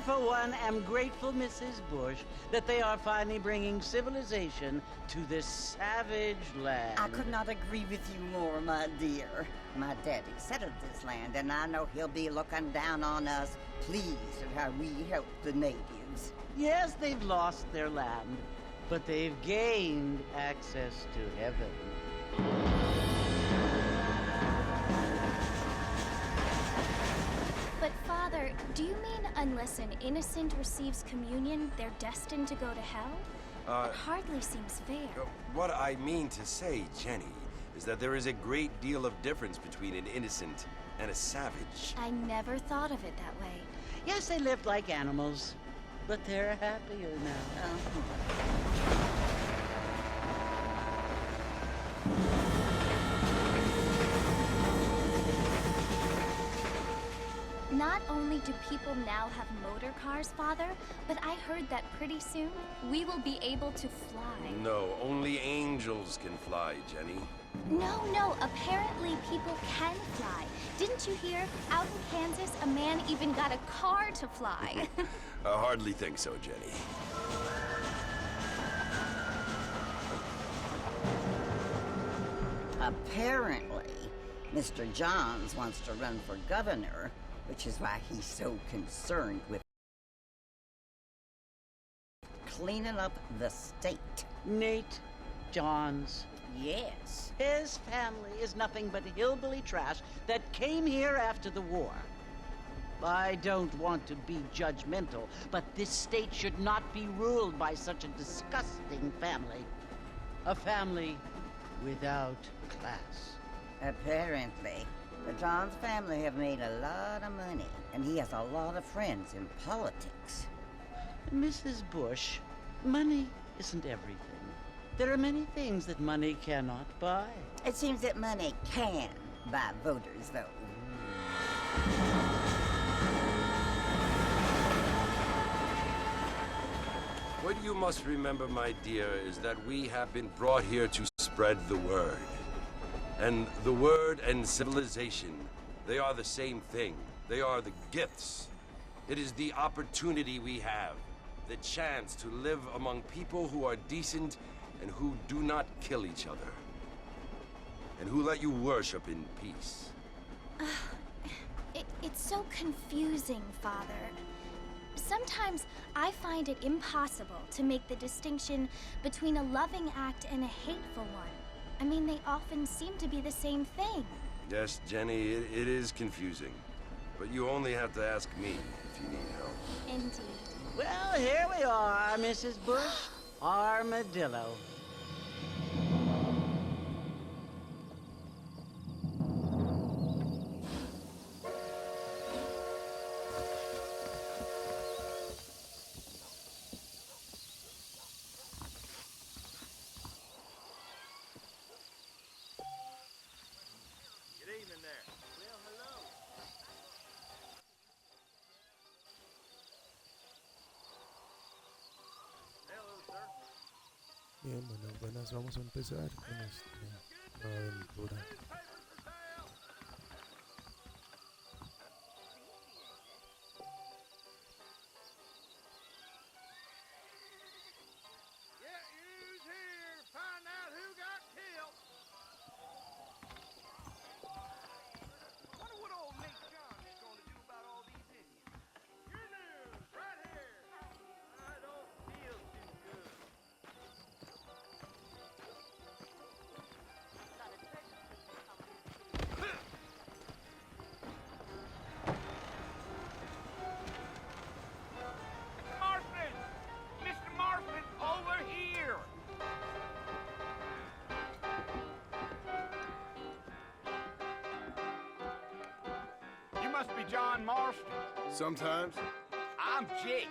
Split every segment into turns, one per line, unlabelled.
For one, am grateful, Mrs. Bush, that they are finally bringing civilization to this savage land.
I could not agree with you more, my dear. My daddy settled this land, and I know he'll be looking down on us, pleased at how we help the natives.
Yes, they've lost their land, but they've gained access to heaven.
But, Father, do you mean unless an innocent receives communion, they're destined to go to hell? It hardly seems fair.
What I mean to say, Jenny, is that there is a great deal of difference between an innocent and a savage.
I never thought of it that way.
Yes, they lived like animals, but they're happier now.
Not only do people now have motor cars, Father, but I heard that pretty soon we will be able to fly.
No, only angels can fly, Jenny.
No, apparently people can fly. Didn't you hear? Out in Kansas, a man even got a car to fly.
I hardly think so, Jenny.
Apparently, Mr. Johns wants to run for governor, which is why he's so concerned with cleaning up the state.
Nate Johns.
Yes.
His family is nothing but hillbilly trash that came here after the war. I don't want to be judgmental, but this state should not be ruled by such a disgusting family. A family without class.
Apparently. The Johns family have made a lot of money, and he has a lot of friends in politics.
Mrs. Bush, money isn't everything. There are many things that money cannot buy.
It seems that money can buy voters, though.
What you must remember, my dear, is that we have been brought here to spread the word. And the word and civilization, they are the same thing. They are the gifts. It is the opportunity we have, the chance to live among people who are decent and who do not kill each other, and who let you worship in peace.
It's so confusing, Father. Sometimes I find it impossible to make the distinction between a loving act and a hateful one. I mean, they often seem to be the same thing.
Yes, Jenny, it is confusing. But you only have to ask me if you need help.
Indeed.
Well, here we are, Mrs. Bush. Armadillo.
Bien, bueno, buenas, vamos a empezar con esta nueva aventura.
Must be John Marston.
Sometimes.
I'm Jake.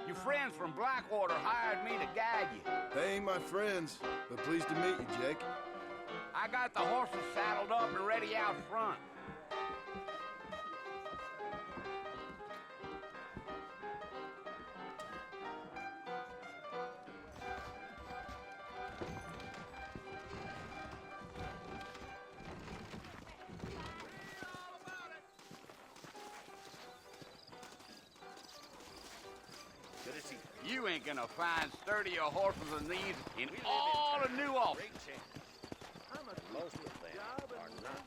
Your friends from Blackwater hired me to guide you.
They ain't my friends, but pleased to meet you, Jake.
I got the horses saddled up and ready out front. You ain't gonna find sturdier horses than these in all of New Ulster.
Most of them are not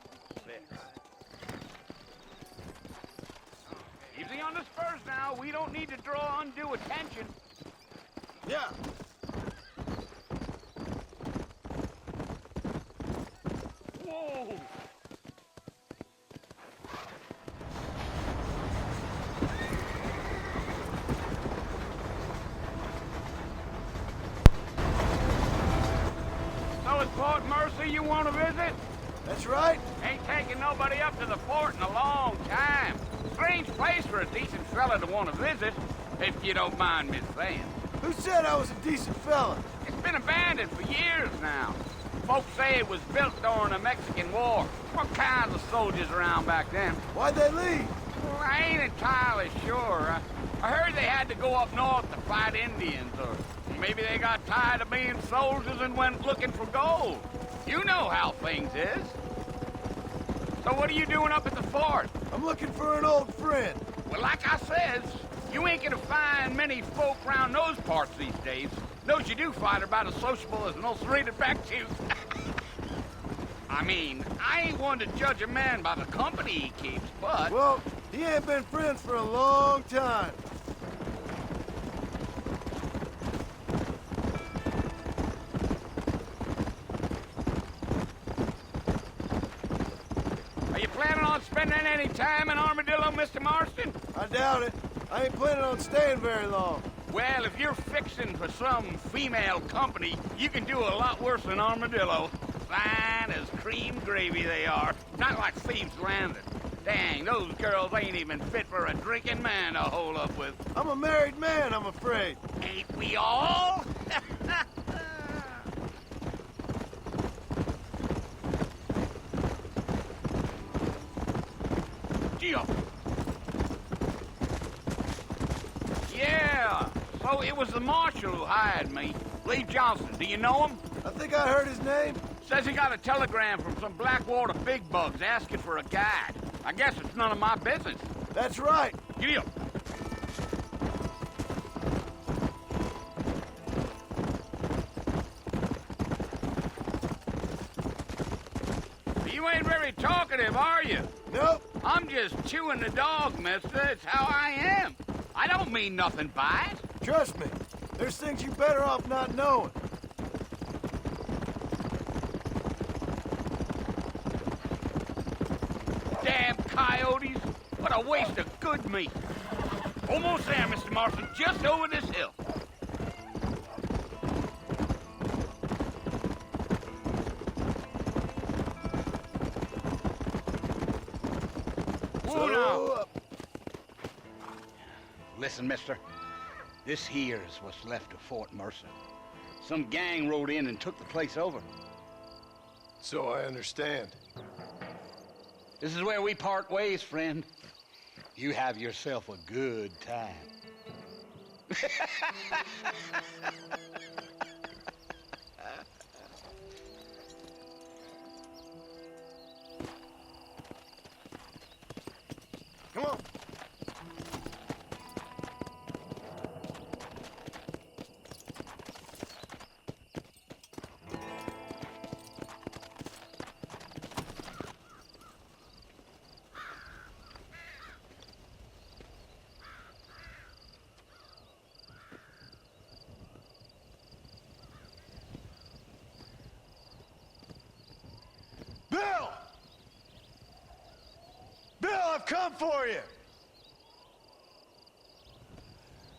vets.
Easy on the spurs now. We don't need to draw undue attention.
Yeah.
Whoa! So it's Port Mercy you want to visit?
That's right.
Ain't taking nobody up to the fort in a long time. Strange place for a decent fella to want to visit, if you don't mind me saying.
Who said I was a decent fella?
It's been abandoned for years now. Folks say it was built during the Mexican War. What kinds of soldiers around back then?
Why'd they leave?
Well, I ain't entirely sure. I heard they had to go up north to fight Indians, or maybe they got tired of being soldiers and went looking for gold. You know how things is. So what are you doing up at the fort?
I'm looking for an old friend.
Well, like I says, you ain't gonna find many folk around those parts these days. Those you do find are about as sociable as an ulcerated back tooth. I mean, I ain't one to judge a man by the company he keeps, but...
Well, he ain't been friends for a long time.
Are you planning on spending any time in Armadillo, Mr. Marston?
I doubt it. I ain't planning on staying very long.
Well, if you're fixing for some female company, you can do a lot worse than Armadillo. Fine as cream gravy they are. Not like Thieves' Landing. Dang, those girls ain't even fit for a drinking man to hole up with.
I'm a married man, I'm afraid.
Ain't we all? Gee up. Yeah, so it was the marshal who hired me. Lee Johnson, do you know him?
I think I heard his name.
Says he got a telegram from some Blackwater big bugs asking for a guide. I guess it's none of my business.
That's right.
Giddy up. You ain't very talkative, are you?
Nope.
I'm just chewing the dog, mister. It's how I am. I don't mean nothing by it.
Trust me, there's things you better off not knowing.
Damn coyotes. What a waste of good meat. Almost there, Mr. Marston. Just over this hill. Whoa, now. Listen, mister. This here is what's left of Fort Mercer. Some gang rode in and took the place over.
So I understand.
This is where we part ways, friend. You have yourself a good time.
Come on. Bill! Bill, I've come for you!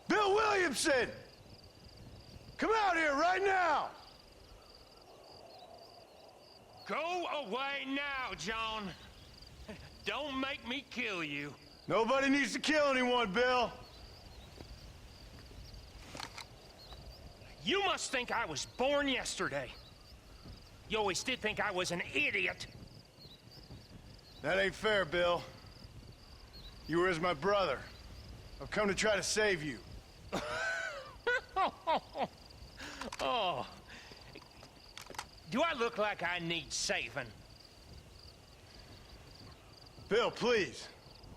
Bill Williamson! Come out here right now!
Go away now, John. Don't make me kill you.
Nobody needs to kill anyone, Bill.
You must think I was born yesterday. You always did think I was an idiot.
That ain't fair, Bill. You were as my brother. I've come to try to save you.
Oh. Do I look like I need saving?
Bill, please.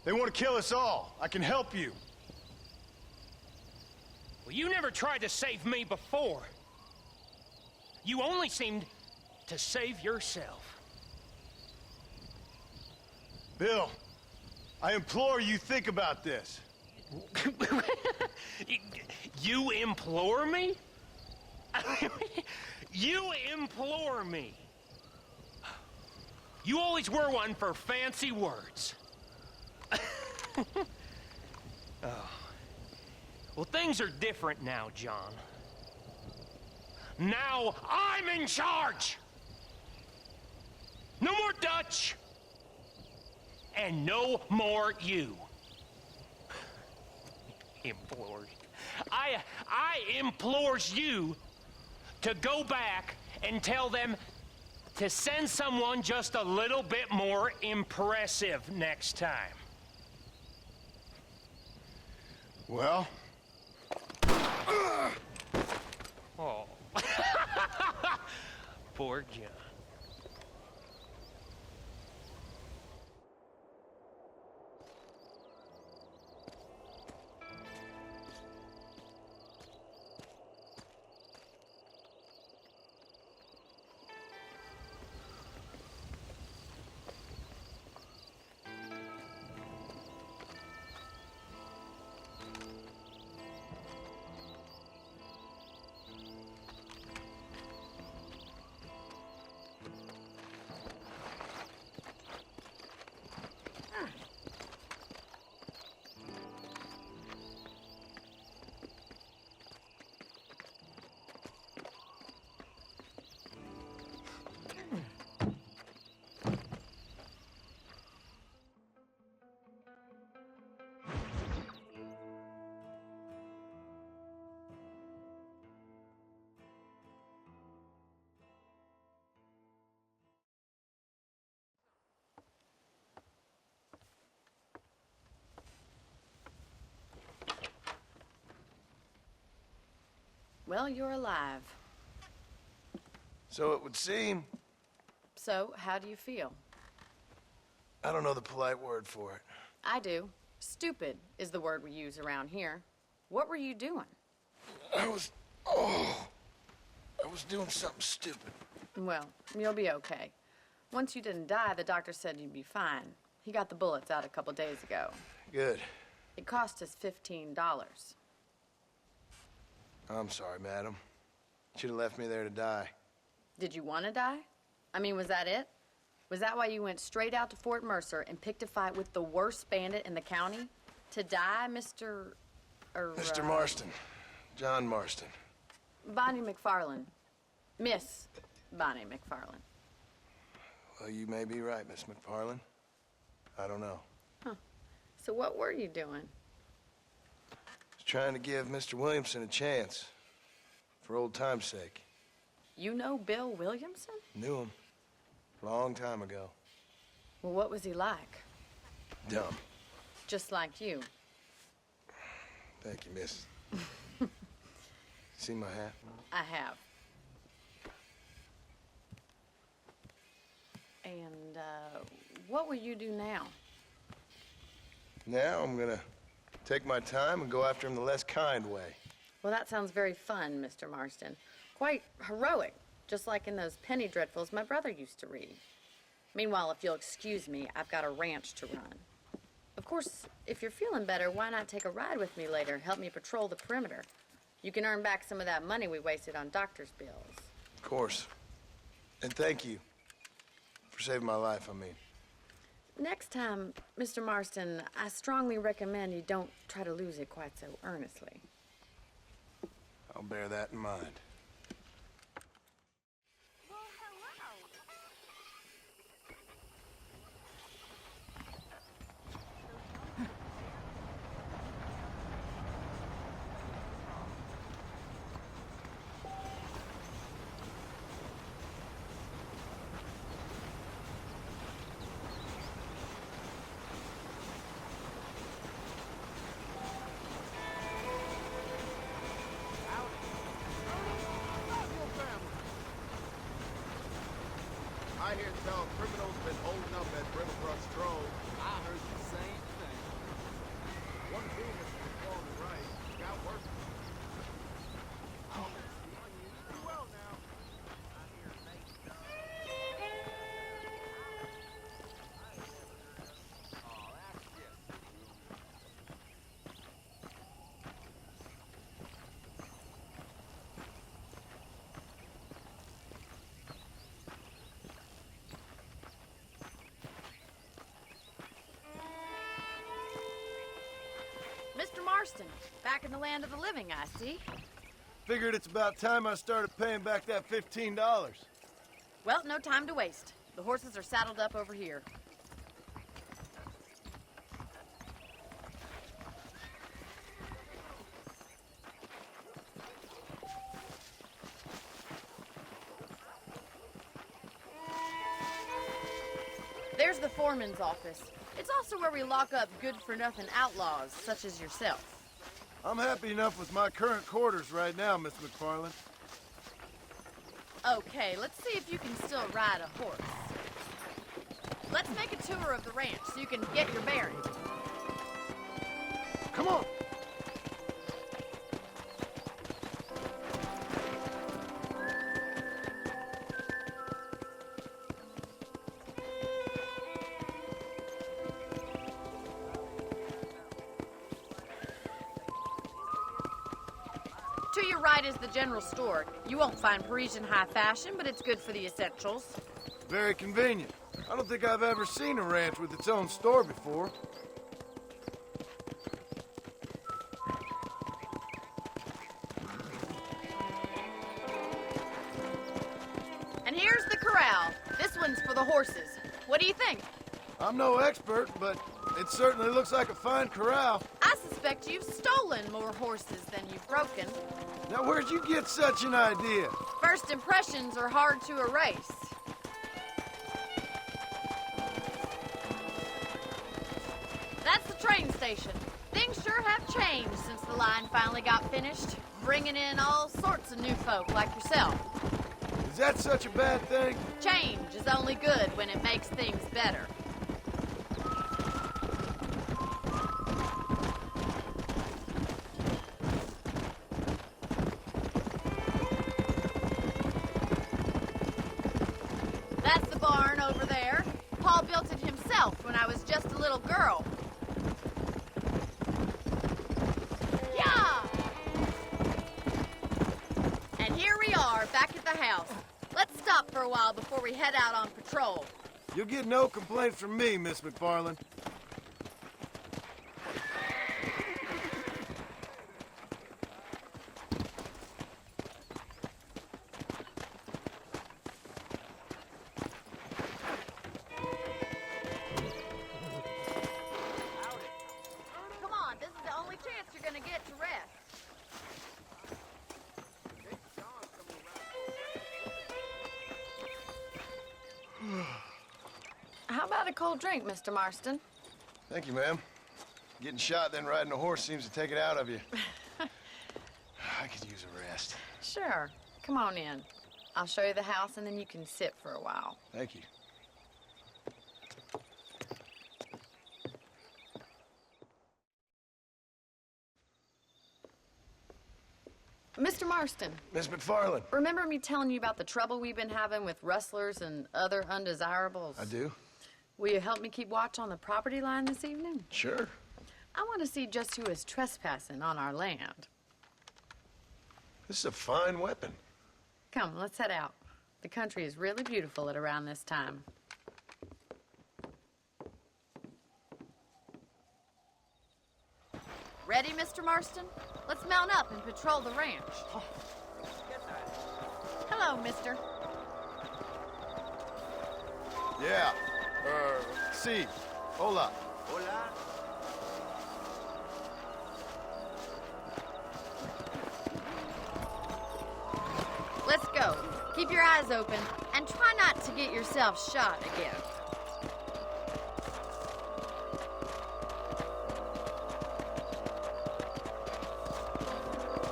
They want to kill us all. I can help you.
Well, you never tried to save me before. You only seemed to save yourself.
Bill, I implore you think about this.
You implore me? You implore me? You always were one for fancy words. Oh. Well, things are different now, John. Now I'm in charge! No more Dutch! And no more you. Implores. I implores you to go back and tell them to send someone just a little bit more impressive next time.
Well?
Oh. Poor John.
Well, you're alive.
So it would seem.
So, how do you feel?
I don't know the polite word for it.
I do. Stupid is the word we use around here. What were you doing?
I was doing something stupid.
Well, you'll be okay. Once you didn't die, the doctor said you'd be fine. He got the bullets out a couple days ago.
Good.
It cost us $15.
I'm sorry, madam. Should have left me there to die.
Did you want to die? I mean, was that it? Was that why you went straight out to Fort Mercer and picked a fight with the worst bandit in the county? To die, Mr.
Mr. Marston. John Marston.
Bonnie McFarland. Miss Bonnie McFarland.
Well, you may be right, Miss McFarland. I don't know.
Huh. So what were you doing?
Was trying to give Mr. Williamson a chance. For old time's sake.
You know Bill Williamson?
Knew him. Long time ago.
Well, what was he like?
Dumb.
Just like you.
Thank you, miss. See my hat?
I have. And, what will you do now?
Now I'm gonna take my time and go after him the less kind way.
Well, that sounds very fun, Mr. Marston. Quite heroic, just like in those penny dreadfuls my brother used to read. Meanwhile, if you'll excuse me, I've got a ranch to run. Of course, if you're feeling better, why not take a ride with me later? Help me patrol the perimeter. You can earn back some of that money we wasted on doctor's bills.
Of course. And thank you. For saving my life, I mean.
Next time, Mr. Marston, I strongly recommend you don't try to lose it quite so earnestly.
I'll bear that in mind.
I hear tell criminals been holding up at Riverfront Stroll. I heard the same thing. One thing is on the right. Got work. I'll do well now. I hear Nate. Oh, that's just
Mr. Marston, back in the land of the living, I see.
Figured it's about time I started paying back that $15.
Well, no time to waste. The horses are saddled up over here. There's the foreman's office. It's also where we lock up good-for-nothing outlaws, such as yourself.
I'm happy enough with my current quarters right now, Miss McFarland.
Okay, let's see if you can still ride a horse. Let's make a tour of the ranch so you can get your bearings.
Come on!
To your right is the general store. You won't find Parisian high fashion, but it's good for the essentials.
Very convenient. I don't think I've ever seen a ranch with its own store before.
And here's the corral. This one's for the horses. What do you think?
I'm no expert, but it certainly looks like a fine corral.
I suspect you've stolen more horses than you've broken.
Now, where'd you get such an idea?
First impressions are hard to erase. That's the train station. Things sure have changed since the line finally got finished, bringing in all sorts of new folk like yourself.
Is that such a bad thing?
Change is only good when it makes things better. That's the barn over there. Paul built it himself when I was just a little girl. for a while before we head out on patrol.
You'll get no complaints from me, Miss McFarland.
Come on, this is the only chance you're gonna get to rest. How about a cold drink, Mr. Marston?
Thank you, ma'am. Getting shot, then riding a horse seems to take it out of you. I could use a rest.
Sure. Come on in. I'll show you the house, and then you can sit for a while.
Thank you.
Mr. Marston,
Miss McFarland.
remember me telling you about the trouble we've been having with rustlers and other undesirables?
I do.
Will you help me keep watch on the property line this evening?
Sure.
I want to see just who is trespassing on our land.
This is a fine weapon.
Come, let's head out. The country is really beautiful at around this time. Ready, Mr. Marston? Let's mount up and patrol the ranch. Hello, mister.
Yeah. Si. Hola.
Hola.
Let's go. Keep your eyes open and try not to get yourself shot again.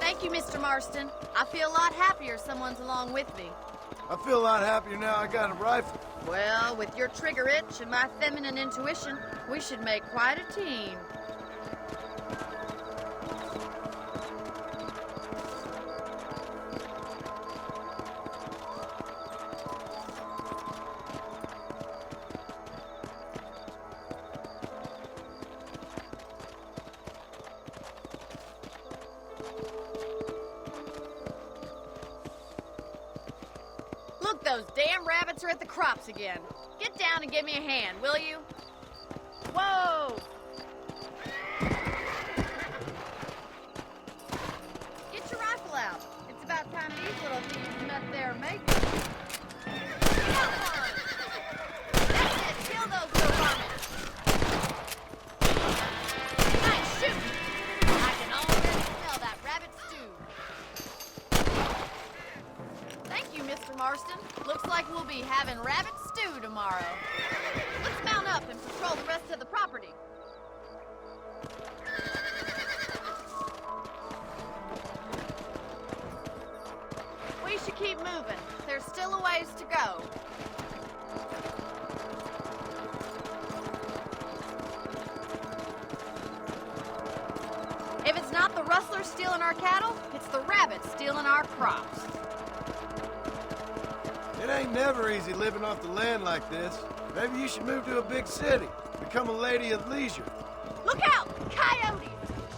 Thank you, Mr. Marston. I feel a lot happier someone's along with me.
I feel a lot happier now I got a rifle.
Well, with your trigger itch and my feminine intuition, we should make quite a team. Look, those damn rabbits are at the crops again. Get down and give me a hand, will you? Whoa! Get your rifle out. It's about time these little thieves met their maker. Come on! That's it! Kill those little rabbits! Nice shooting! I can already smell that rabbit stew. Thank you, Mr. Marston. Looks like we'll be having rabbit stew tomorrow. Let's mount up and patrol the rest of the property. We should keep moving. There's still a ways to go. If it's not the rustlers stealing our cattle, it's the rabbits stealing our crops.
It ain't never easy living off the land like this. Maybe you should move to a big city. Become a lady of leisure.
Look out! Coyotes!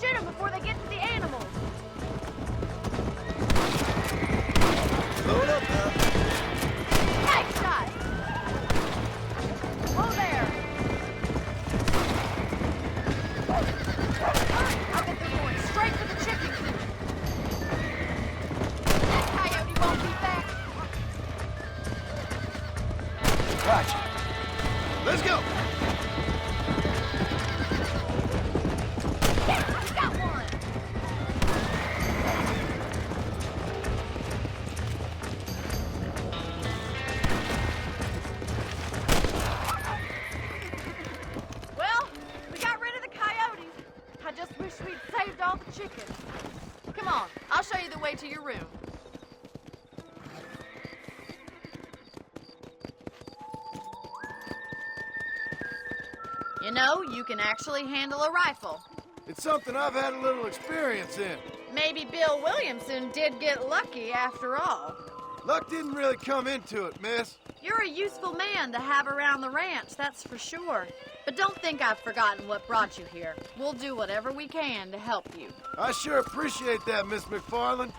Shoot them before they get to the animals.
Slow it up now.
Nice shot! Whoa there! I bet they're going straight for the chicken coop. That coyote won't be back.
Gotcha. Let's go.
Yeah, we got one! Well, we got rid of the coyotes. I just wish we'd saved all the chickens. Come on, I'll show you the way to your room. You know, you can actually handle a rifle.
It's something I've had a little experience in.
Maybe Bill Williamson did get lucky after all.
Luck didn't really come into it, miss.
You're a useful man to have around the ranch, that's for sure. But don't think I've forgotten what brought you here. We'll do whatever we can to help you.
I sure appreciate that, Miss McFarland.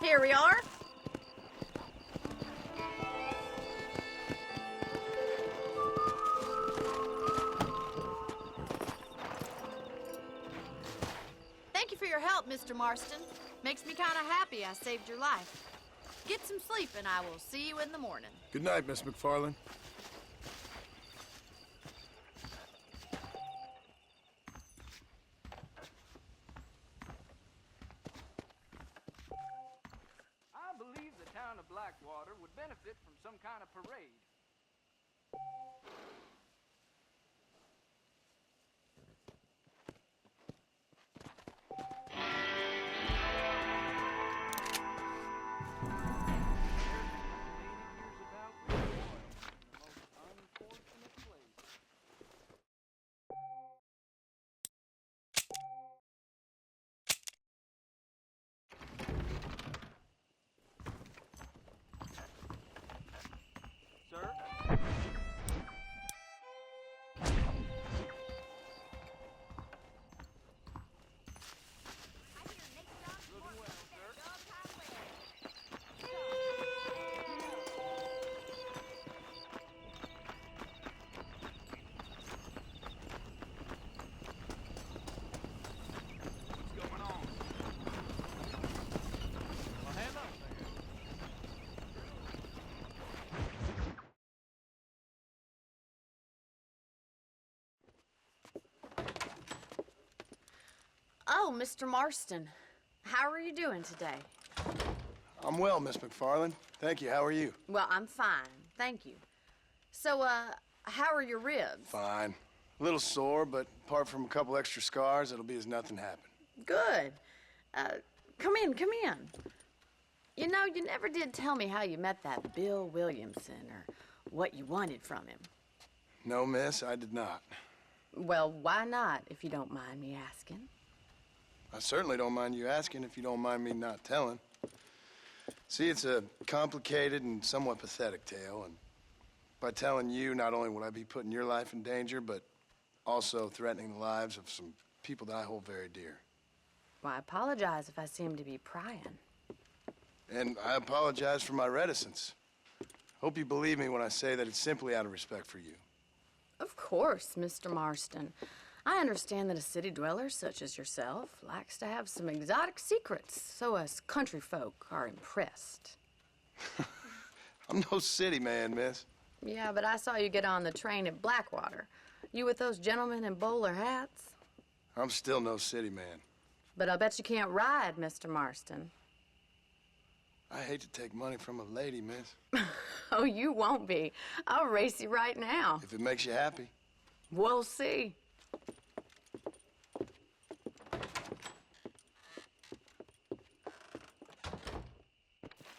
Here we are. Mr. Marston. Makes me kind of happy I saved your life. Get some sleep, and I will see you in the morning.
Good night, Miss McFarland.
I believe the town of Blackwater would benefit from some kind of parade. Sir? Looking well, sir. What's going on? Well, hello there.
Oh, Mr. Marston. How are you doing today?
I'm well, Miss McFarland. Thank you. How are you?
Well, I'm fine. Thank you. So, how are your ribs?
Fine. A little sore, but apart from a couple extra scars, it'll be as nothing happened.
Good. Come in, come in. You know, you never did tell me how you met that Bill Williamson or what you wanted from him.
No, miss, I did not.
Well, why not, if you don't mind me asking?
I certainly don't mind you asking if you don't mind me not telling. See, it's a complicated and somewhat pathetic tale, and by telling you, not only would I be putting your life in danger, but also threatening the lives of some people that I hold very dear.
Well, I apologize if I seem to be prying.
And I apologize for my reticence. Hope you believe me when I say that it's simply out of respect for you.
Of course, Mr. Marston. I understand that a city dweller such as yourself likes to have some exotic secrets, so us country folk are impressed.
I'm no city man, miss.
Yeah, but I saw you get on the train at Blackwater. You with those gentlemen in bowler hats?
I'm still no city man.
But I bet you can't ride, Mr. Marston.
I hate to take money from a lady, miss.
Oh, you won't be. I'll race you right now.
If it makes you happy.
We'll see.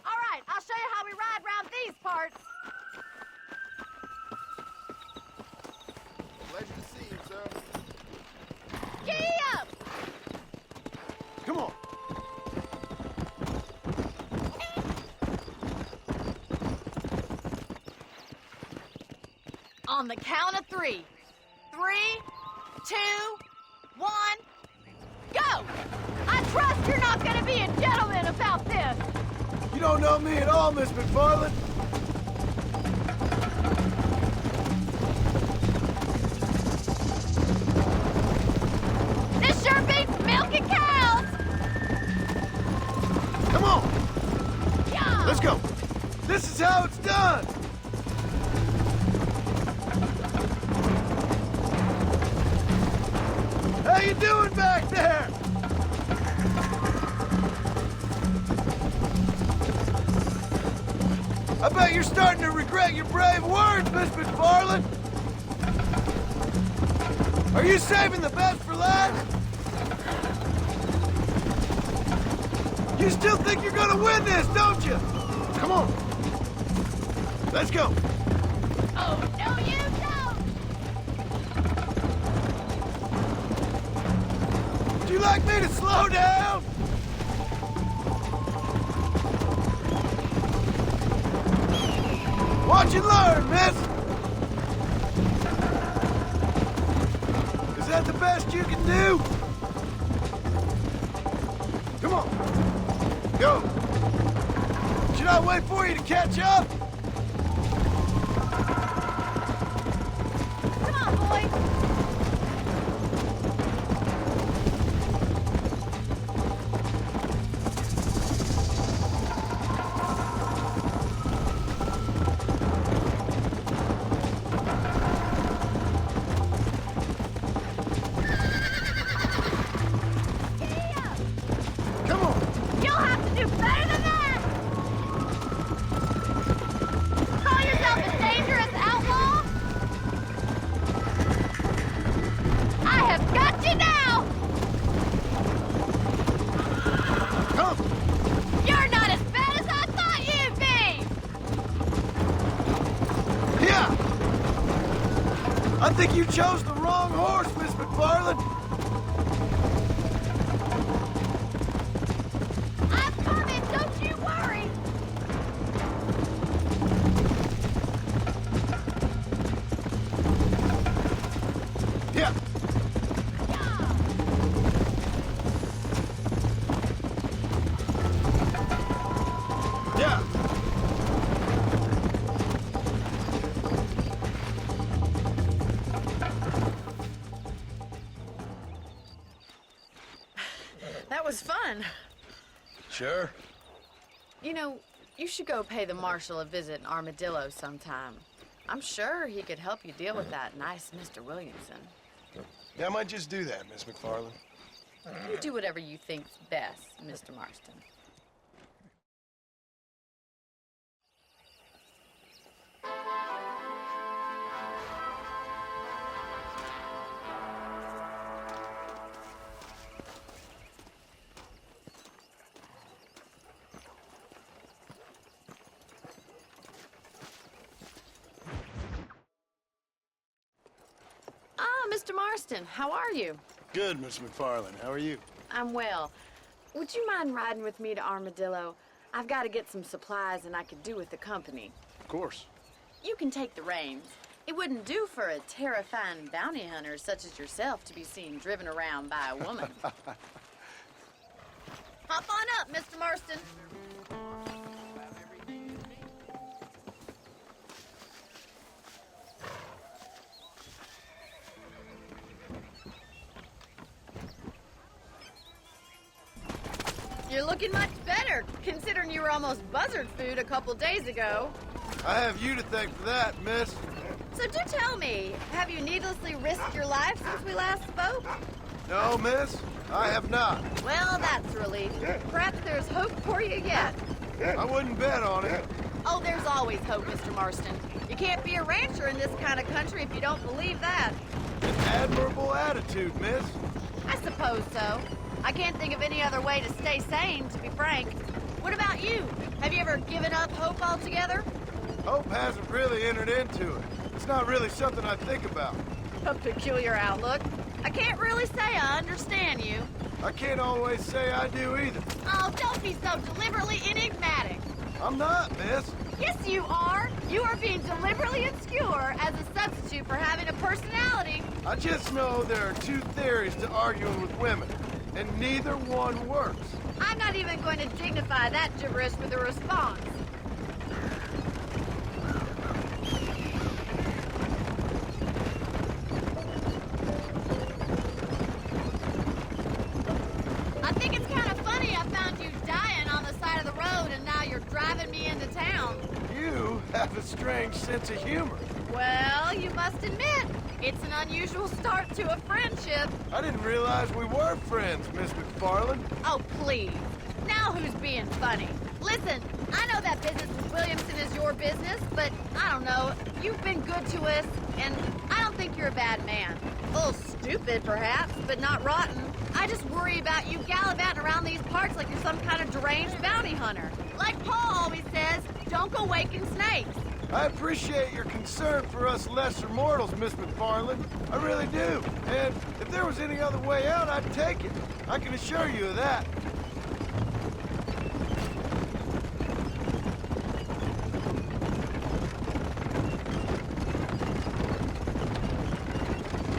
All right, I'll show you how we ride round these parts.
Pleasure to see you, sir.
Giddy up!
Come on.
On the count of 3. 3, 2, 1, go! I trust you're not gonna be a gentleman about this.
You don't know me at all, Miss McFarland.
This sure beats milking cows.
Come on.
Yeah.
Let's go. This is how it's done. How you doing back there? I bet you're starting to regret your brave words, Miss McFarland. Are you saving the best for last? You still think you're gonna win this, don't you? Come on. Let's go.
Oh, no, you don't.
Would you like me to slow down? Watch and learn, miss. Is that the best you can do? Come on. Go. Should I wait for you to catch up?
Come on, boy.
I think you chose the wrong horse, Miss McFarland.
I'm coming, don't you worry.
Yeah. Yeah.
That was fun.
Sure.
You know, you should go pay the marshal a visit in Armadillo sometime. I'm sure he could help you deal with that nice Mr. Williamson.
Yeah, I might just do that, Miss McFarland.
You do whatever you think's best, Mr. Marston. Mr. Marston, how are you?
Good, Miss McFarland. How are you?
I'm well. Would you mind riding with me to Armadillo? I've got to get some supplies and I could do with the company.
Of course.
You can take the reins. It wouldn't do for a terrifying bounty hunter such as yourself to be seen driven around by a woman. Hop on up, Mr. Marston. You're looking much better, considering you were almost buzzard food a couple days ago.
I have you to thank for that, miss.
So do tell me, have you needlessly risked your life since we last spoke?
No, miss, I have not.
Well, that's a relief. Perhaps there's hope for you yet.
I wouldn't bet on it.
Oh, there's always hope, Mr. Marston. You can't be a rancher in this kind of country if you don't believe that.
An admirable attitude, miss.
I suppose so. I can't think of any other way to stay sane, to be frank. What about you? Have you ever given up hope altogether?
Hope hasn't really entered into it. It's not really something I think about.
A peculiar outlook. I can't really say I understand you.
I can't always say I do either.
Oh, don't be so deliberately enigmatic.
I'm not, miss.
Yes, you are. You are being deliberately obscure as a substitute for having a personality.
I just know there are two theories to arguing with women, and neither one works.
I'm not even going to dignify that gibberish with a response. I think it's kind of funny I found you dying on the side of the road and now you're driving me into town.
You have a strange sense of humor.
Well, you must admit, it's an unusual start to a friendship.
I didn't realize we were friends, Miss McFarland.
Oh, please. Now who's being funny? Listen, I know that business with Williamson is your business, but I don't know. You've been good to us, and I don't think you're a bad man. A little stupid, perhaps, but not rotten. I just worry about you gallivanting around these parts like you're some kind of deranged bounty hunter. Like Paul always says, don't go waking snakes.
I appreciate your concern for us lesser mortals, Miss McFarland. I really do. And if there was any other way out, I'd take it. I can assure you of that.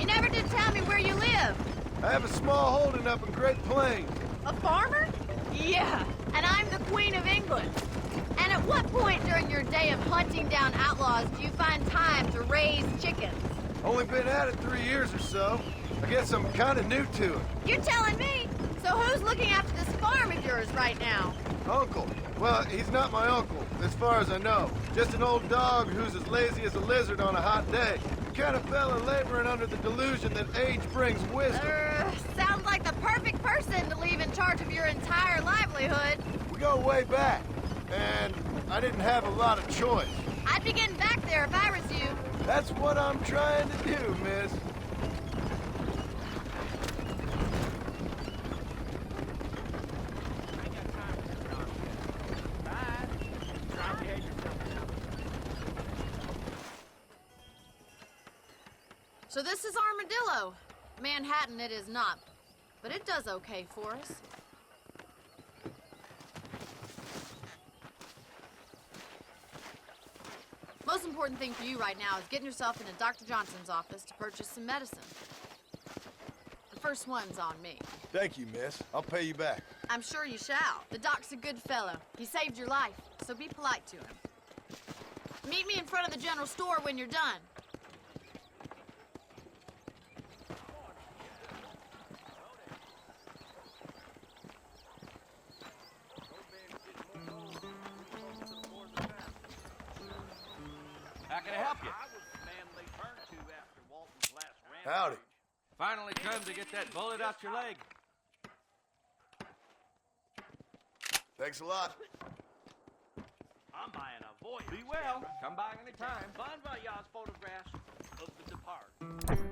You never did tell me where you live.
I have a small holding up in Great Plains.
A farmer? Yeah, and I'm the Queen of England. And at what point during your day of hunting down outlaws do you find time to raise chickens?
Only been at it 3 years or so. I guess I'm kind of new to it.
You're telling me? So who's looking after this farm of yours right now?
Uncle. Well, he's not my uncle, as far as I know. Just an old dog who's as lazy as a lizard on a hot day. The kind of fella laboring under the delusion that age brings wisdom.
Sounds like the perfect person to leave in charge of your entire livelihood.
We go way back, and I didn't have a lot of choice.
I'd be getting back there if I was you.
That's what I'm trying to do, miss.
So this is Armadillo. Manhattan it is not, but it does okay for us. Most important thing for you right now is getting yourself into Dr. Johnson's office to purchase some medicine. The first one's on me.
Thank you, miss. I'll pay you back.
I'm sure you shall. The doc's a good fellow. He saved your life, so be polite to him. Meet me in front of the general store when you're done.
How can I help you?
Howdy.
Finally come to get that bullet out your leg.
Thanks a lot.
I'm buying a voyage.
Be well. Come by anytime.
Bon voyage photographs of the departed.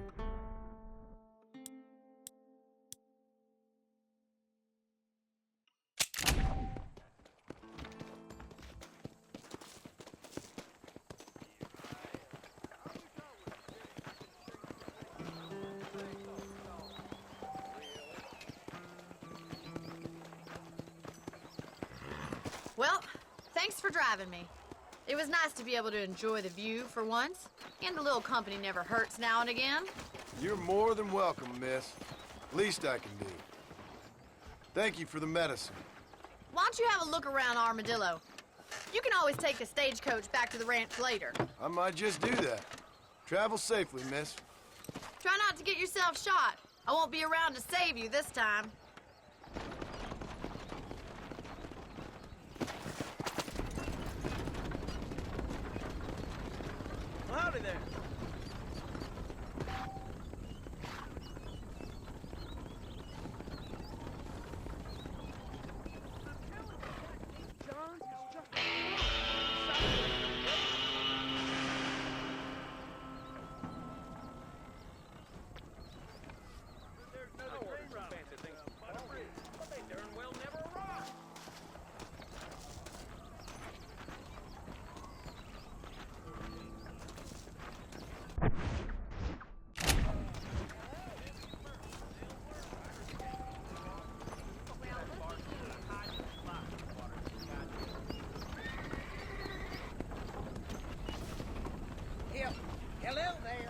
Well, thanks for driving me. It was nice to be able to enjoy the view for once, and a little company never hurts now and again.
You're more than welcome, miss. Least I can do. Thank you for the medicine.
Why don't you have a look around Armadillo? You can always take a stagecoach back to the ranch later.
I might just do that. Travel safely, miss.
Try not to get yourself shot. I won't be around to save you this time.
Howdy there.
Hello there.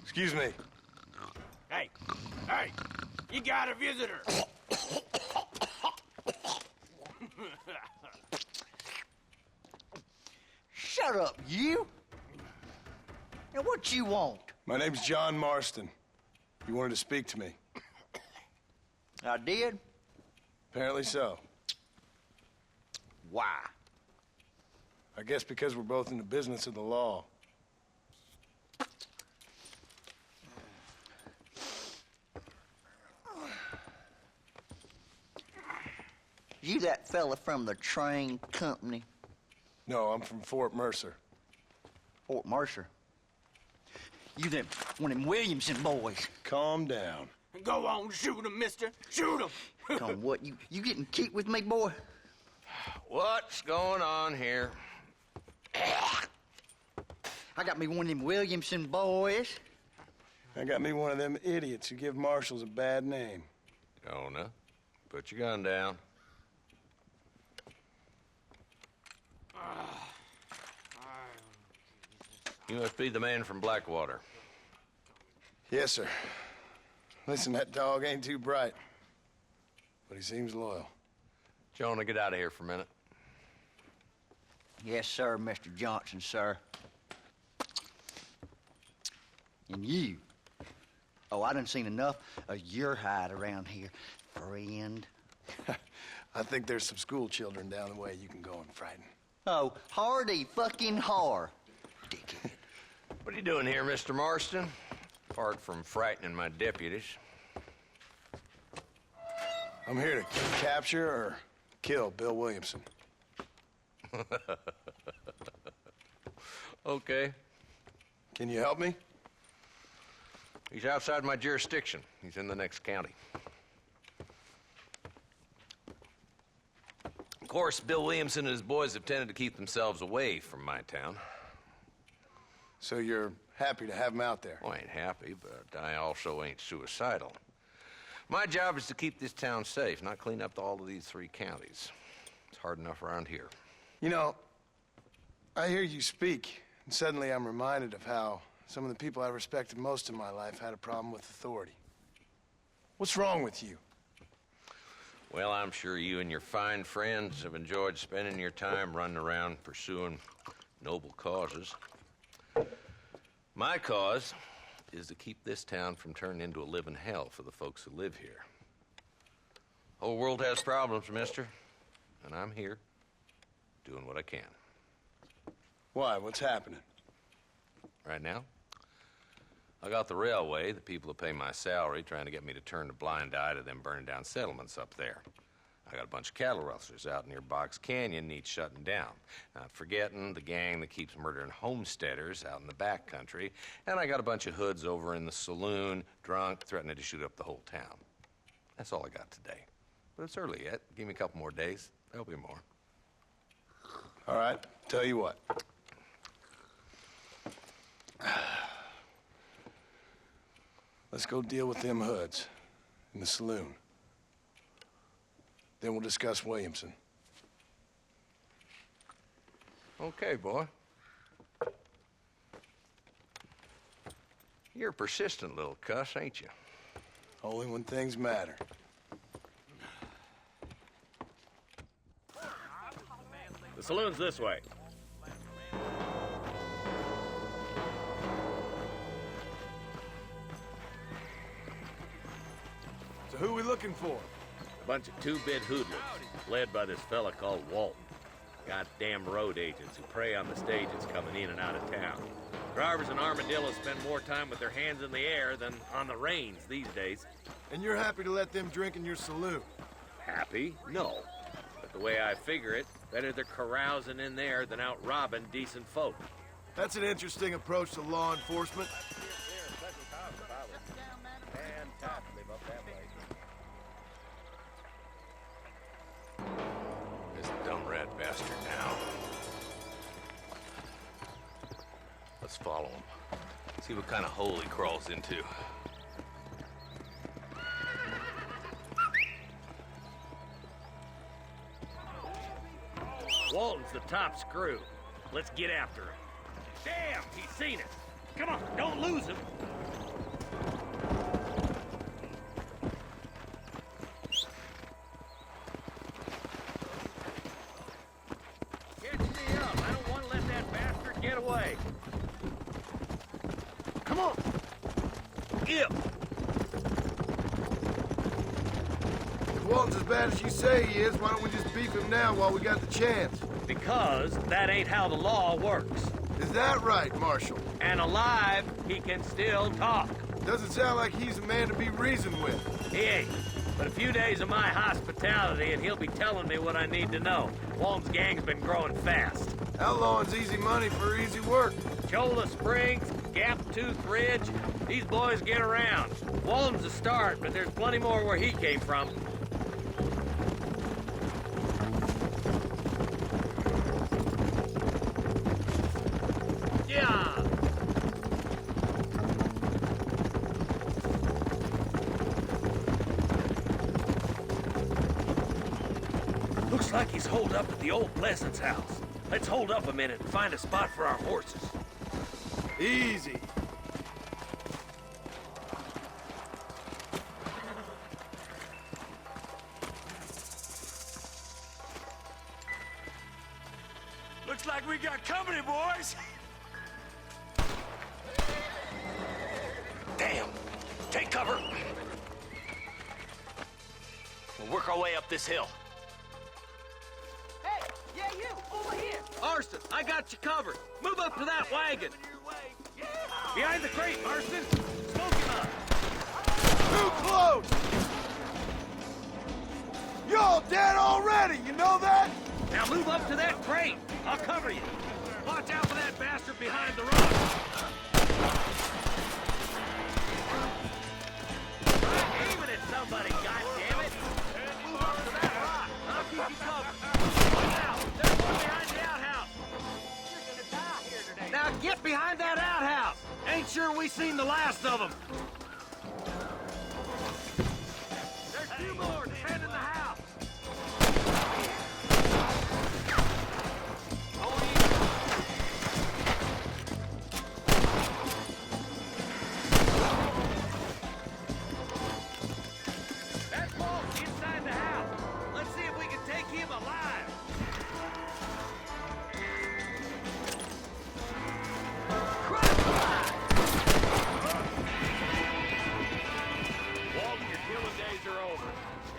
Excuse me.
Hey, hey, you got a visitor.
Shut up, you! Now, what you want?
My name's John Marston. You wanted to speak to me.
I did?
Apparently so.
Why?
I guess because we're both in the business of the law.
You that fella from the train company?
No, I'm from Fort Mercer.
Fort Mercer? You them, one of them Williamson boys.
Calm down.
Go on, shoot him, mister. Shoot him.
Come on, what, you getting kicked with me, boy?
What's going on here?
I got me one of them Williamson boys.
I got me one of them idiots who give marshals a bad name.
Jonah, put your gun down. You must be the man from Blackwater.
Yes, sir. Listen, that dog ain't too bright, but he seems loyal.
Jonah, get out of here for a minute.
Yes, sir, Mr. Johnson, sir. And you. Oh, I done seen enough of your hide around here, friend.
I think there's some school children down the way you can go and frighten.
Oh, hardy fucking har. Dickhead.
What are you doing here, Mr. Marston? Apart from frightening my deputies.
I'm here to capture or kill Bill Williamson.
Okay.
Can you help me?
He's outside my jurisdiction. He's in the next county. Of course, Bill Williamson and his boys have tended to keep themselves away from my town.
So you're happy to have him out there?
Well, I ain't happy, but I also ain't suicidal. My job is to keep this town safe, not clean up all of these 3 counties. It's hard enough around here.
You know, I hear you speak, and suddenly I'm reminded of how some of the people I respected most in my life had a problem with authority. What's wrong with you?
Well, I'm sure you and your fine friends have enjoyed spending your time running around pursuing noble causes. My cause is to keep this town from turning into a living hell for the folks who live here. Whole world has problems, mister, and I'm here doing what I can.
Why? What's happening?
Right now, I got the railway, the people that pay my salary, trying to get me to turn a blind eye to them burning down settlements up there. I got a bunch of cattle rustlers out near Box Canyon needs shutting down. Not forgetting the gang that keeps murdering homesteaders out in the back country. And I got a bunch of hoods over in the saloon, drunk, threatening to shoot up the whole town. That's all I got today. But it's early yet. Give me a couple more days. There'll be more.
All right, tell you what. Let's go deal with them hoods in the saloon. Then we'll discuss Williamson.
Okay, boy. You're a persistent little cuss, ain't you?
Only when things matter.
The saloon's this way.
So who are we looking for?
A bunch of two-bit hoodlums, led by this fella called Walton. Goddamn road agents who prey on the stages coming in and out of town. Drivers in Armadillo spend more time with their hands in the air than on the reins these days.
And you're happy to let them drink in your saloon?
Happy? No. But the way I figure it, better they're carousing in there than out robbing decent folk.
That's an interesting approach to law enforcement.
This dumb rat bastard now. Let's follow him. See what kind of hole he crawls into.
Walton's the top screw. Let's get after him. Damn, he's seen us. Come on, don't lose him. Catch me up. I don't want to let that bastard get away. Come on. If
Walton's as bad as you say he is, why don't we just beef him now while we got the chance?
Because that ain't how the law works.
Is that right, Marshal?
And alive, he can still talk.
Doesn't sound like he's a man to be reasoned with.
He ain't. But a few days of my hospitality and he'll be telling me what I need to know. Walton's gang's been growing fast.
Outlawing's easy money for easy work.
Cholla Springs, Gap Tooth Ridge, these boys get around. Walton's a start, but there's plenty more where he came from. Yeah! Looks like he's holed up at the old Pleasance house. Let's hold up a minute and find a spot for our horses.
Easy.
Looks like we got company, boys. Damn. Take cover. We'll work our way up this hill.
Hey, yeah, you, over here.
Marston, I got you covered. Move up to that wagon. Behind the crate, Marston. Smoke him up.
Too close!
You're all dead already, you know that?
Now move up to that crate. I'll cover you. Watch out for that bastard behind the rock. Try aiming at somebody, goddammit. Move up to that rock. I'll keep you covered. Now, there's one behind the outhouse. You're gonna die here today. Now get behind that outhouse. Ain't sure we seen the last of them. There's two more defending the house. That's Walt inside the house. Let's see if we can take him alive. Walt, your killing days are over.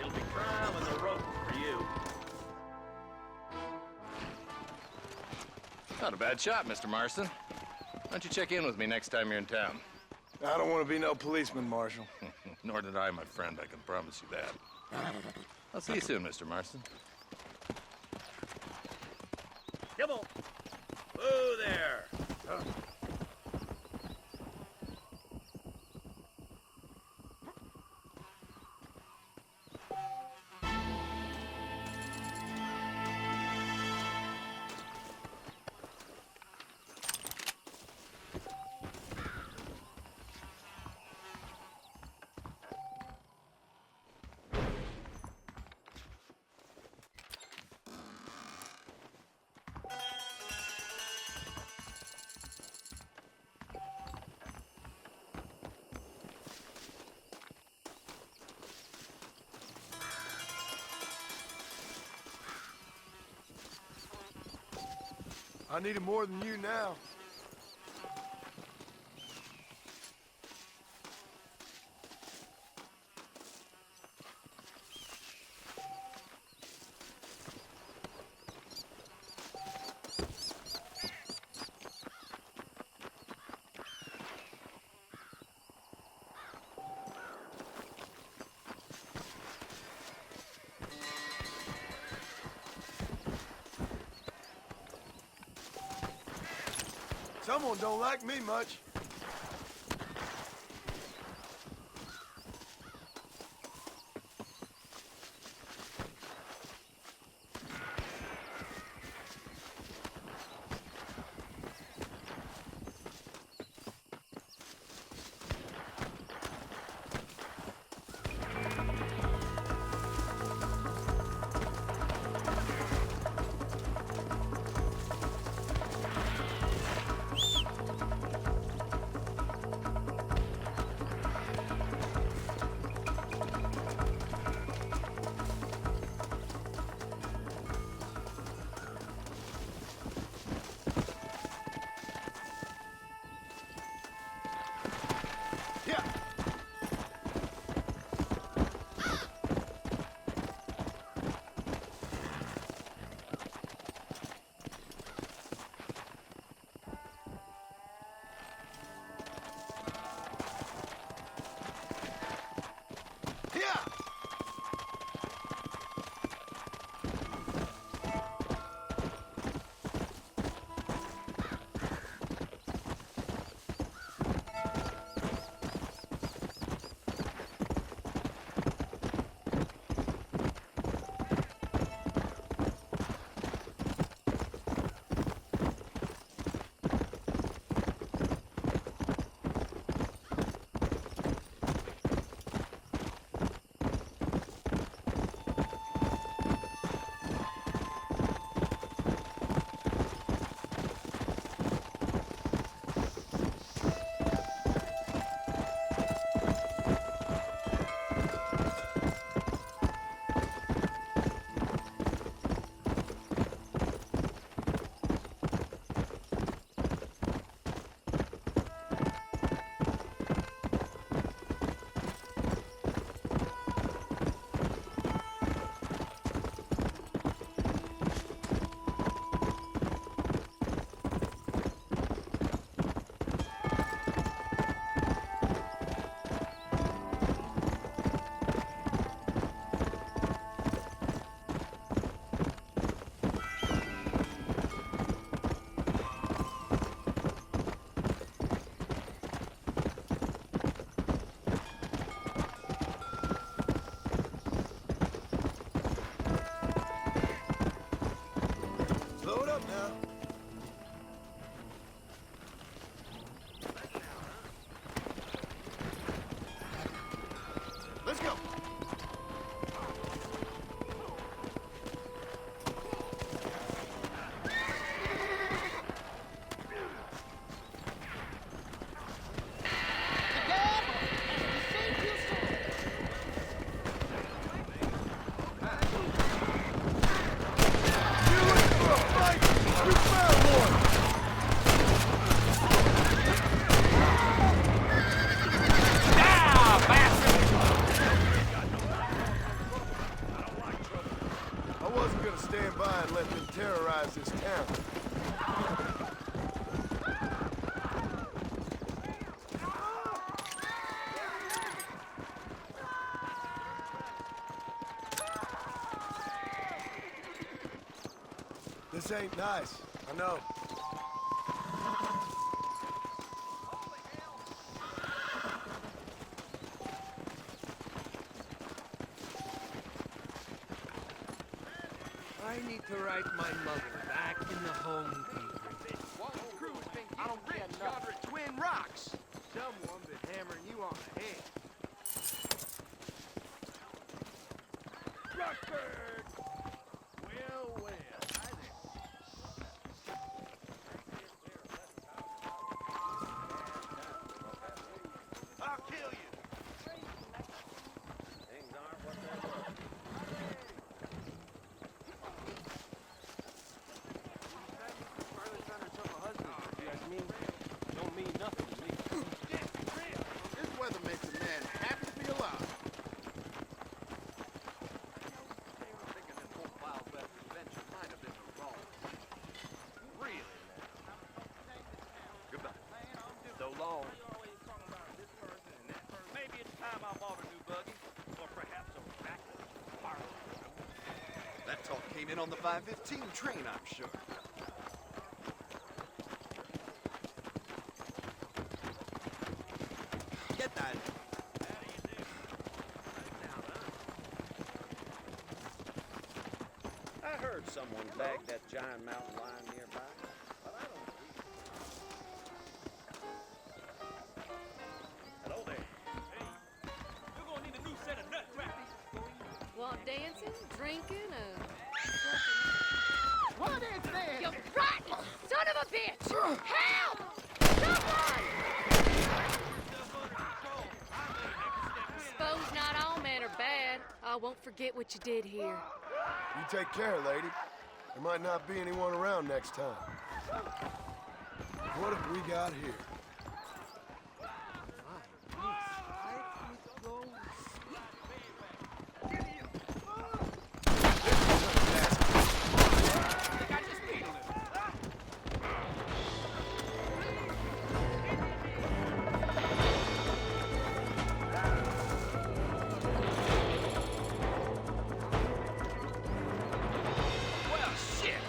It'll be crime and the rope for you.
Not a bad shot, Mr. Marston. Why don't you check in with me next time you're in town?
I don't want to be no policeman, Marshal.
Nor did I, my friend. I can promise you that. I'll see you soon, Mr. Marston.
Come on. Whoa there.
I need it more than you now. Someone don't like me much. This ain't nice. I know.
I need to write my mother back in the home country.
Walton's crew has been getting rich yonder at Twin Rocks. Someone been hammering you on the head. Rockford! Well, well. Hi there. I'll kill you.
Things aren't what they were.
Don't mean nothing to me.
This weather makes a man happy to be alive. Thinking this whole Wild West adventure might have been a wrong. Really now. Goodbye. So long.
Maybe it's time I bought a new buggy, or perhaps a backward parlor.
That talk came in on the 5:15 train, I'm sure. Get that.
I heard someone bagged that giant mountain lion nearby, but I don't believe it. Hello there.
Hey, you're gonna need a new set of nutcrackers.
Well, dancing, drinking,
What is this?
You rotten son of a bitch! Help! Someone! Suppose not all men are bad. I won't forget what you did here.
You take care, lady. There might not be anyone around next time. What have we got here?
Well, shit!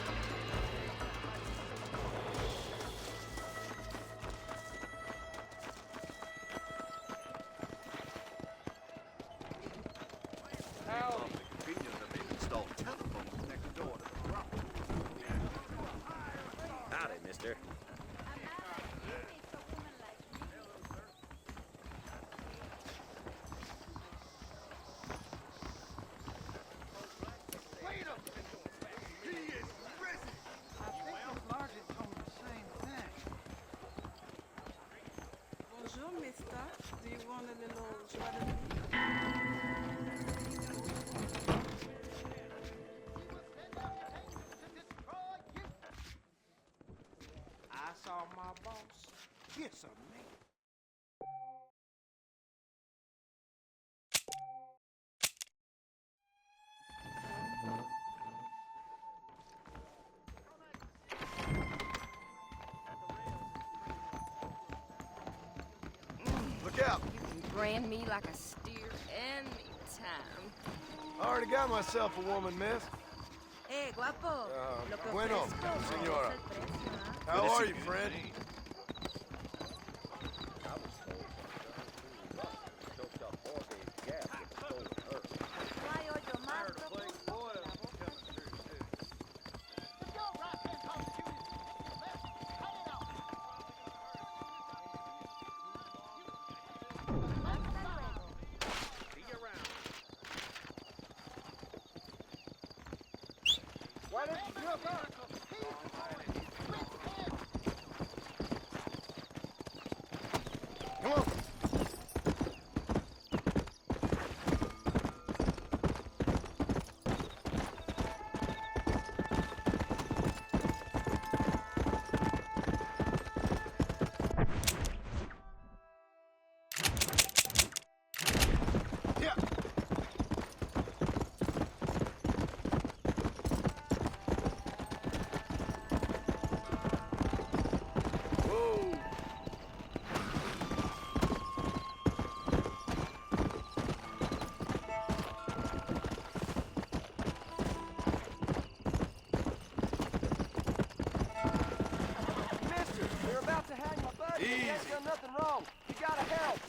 How convenient that they've installed telephones next door to the property.
Howdy, mister.
Wait a minute! He is risen!
I think Miss Margaret told me the same thing.
Bonjour, mister. Do you want a little joie de vivre?
I saw my boss kiss a man.
Look out!
You can brand me like a steer anytime.
I already got myself a woman, miss.
Hey, guapo. Lo que
Bueno,
ofrezco
senora.
es el precio, ¿ah?
How are you, friend?
I was told choked up Jorge's gas with a stolen herb.
No hay hoyo más profundo.
See you around.
Why didn't you look up?
Come on! Yeah! Whoa!
He has done nothing wrong. You gotta help.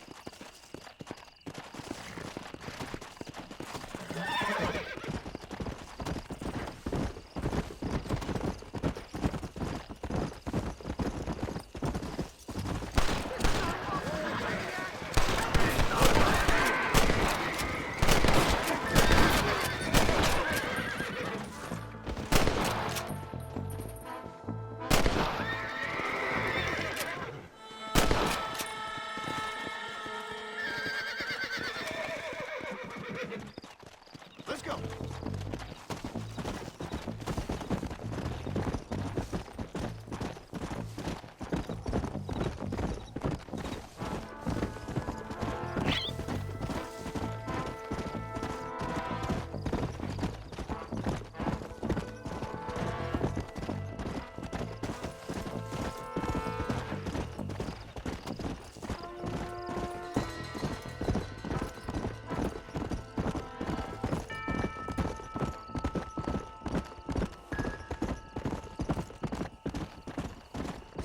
Let's go.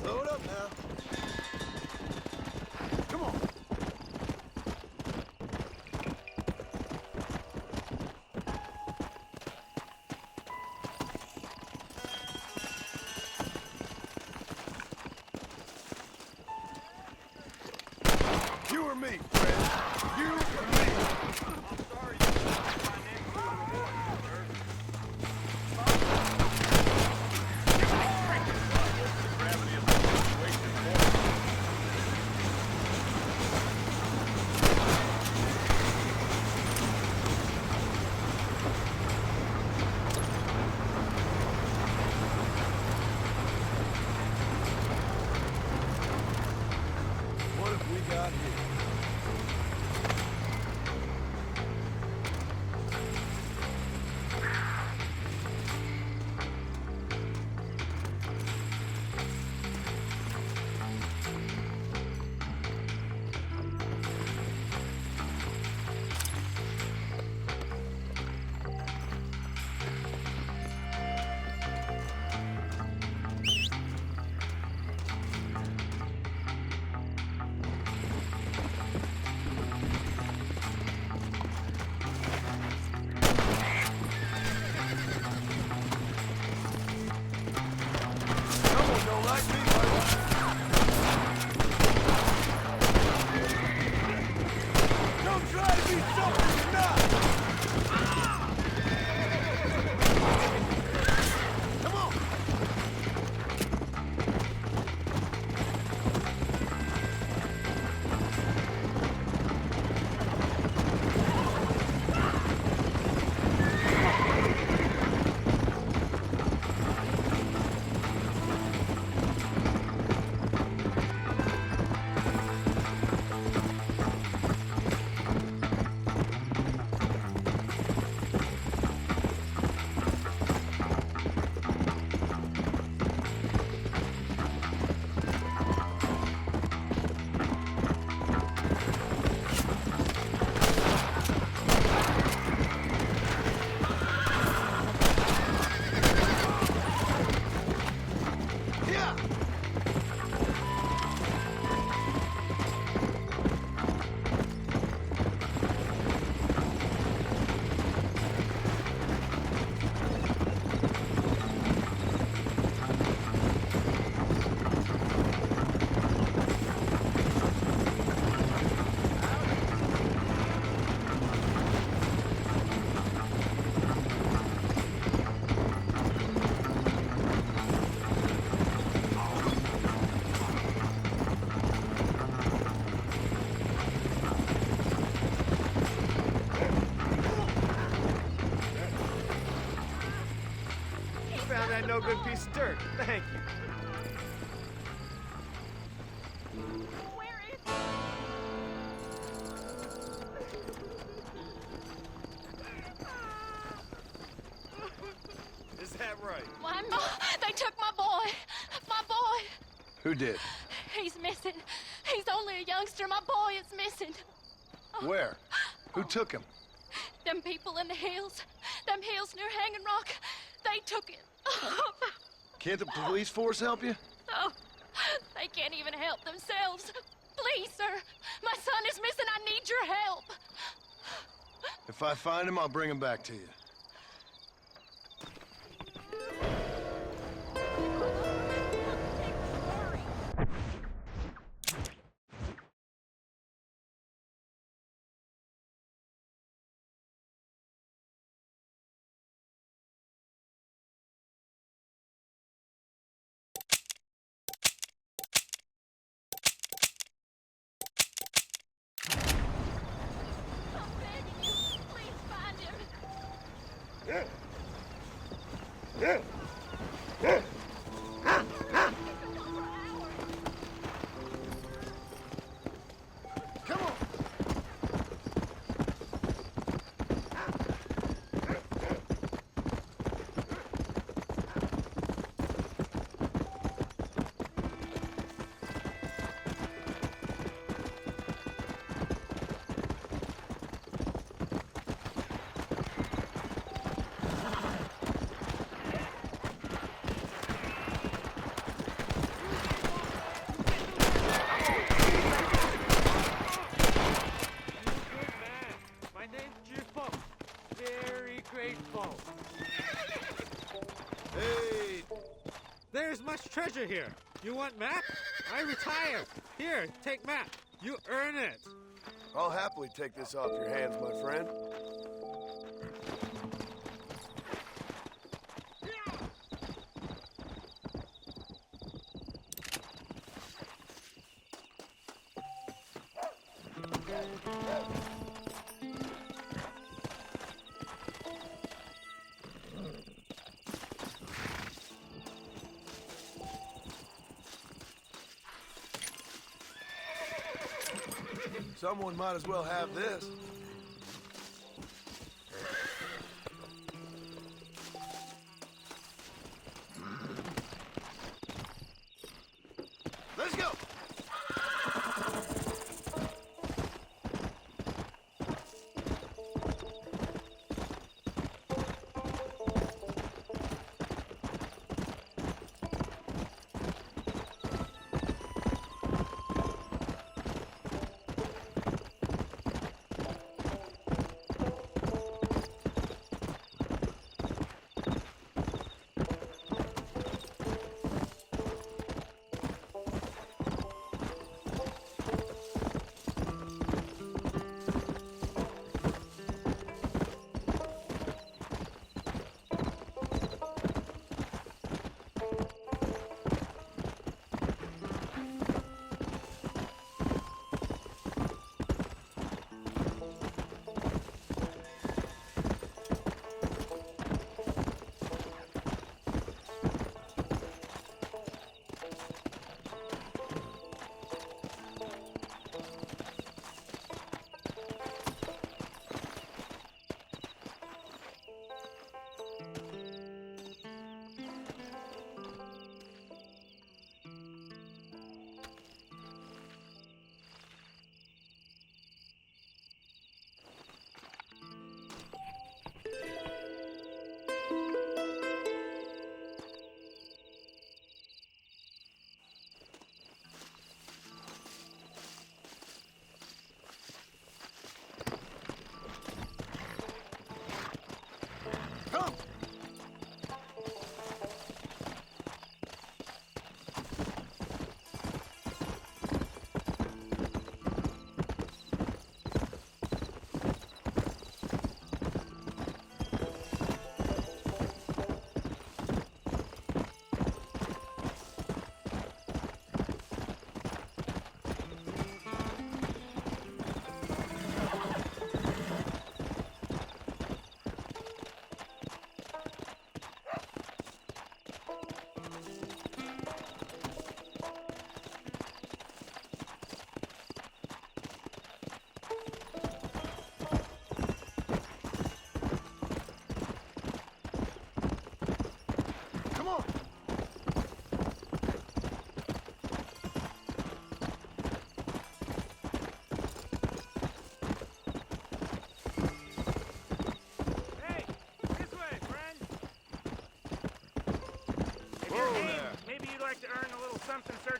Load up now. Come on. You or me, friend? You or me?
I'm sorry you didn't have my name for the reward, sir.
The gravity of the situation more.
What have we got here? Someone don't like me, buddy. Don't try to be something you're not. Come on. Yeah.
Found that no good piece of dirt. Thank you. Is that right?
They took my boy. My boy.
Who did?
He's missing. He's only a youngster. My boy is missing.
Where? Who took him?
Them people in the hills. Them hills near Hanging Rock. They took him.
Can't the police force help you?
Oh, they can't can't even help themselves. Please, sir. My son is missing. I need your help.
If I find him, I'll bring him back to you.
Hey! There's much treasure here. You want map? I retire. Here, take map. You earn it.
I'll happily take this off your hands, my friend. Someone might as well have this. Let's go!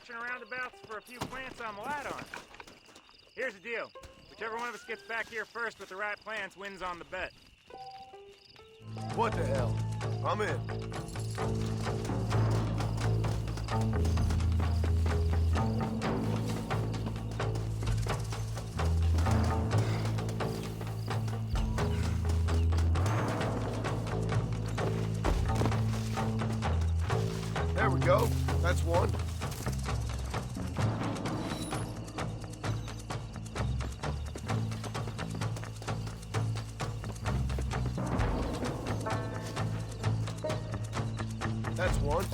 searching roundabouts for a few plants I'm light on. Here's the deal. Whichever one of us gets back here first with the right plants wins on the bet.
What the hell? I'm in. There we go. That's one. That's one.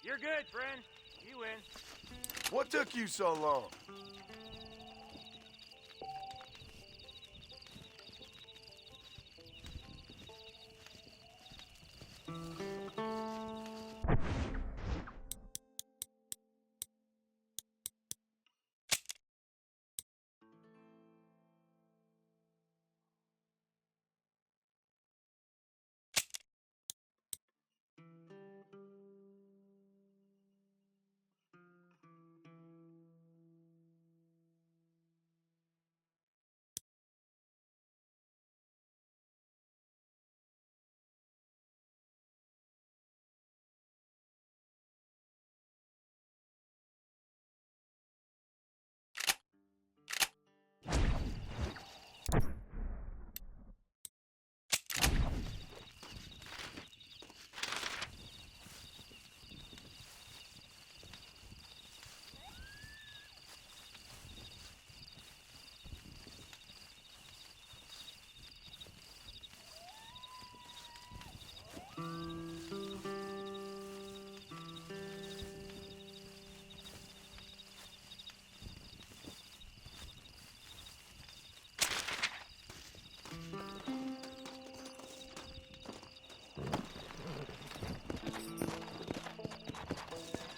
You're good, friend. You win.
What took you so long?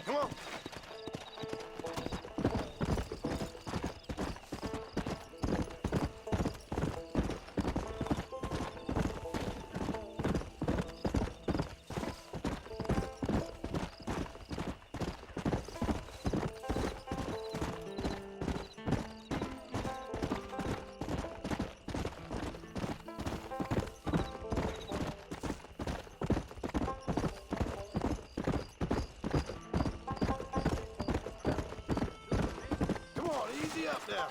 Come on. Easy up now.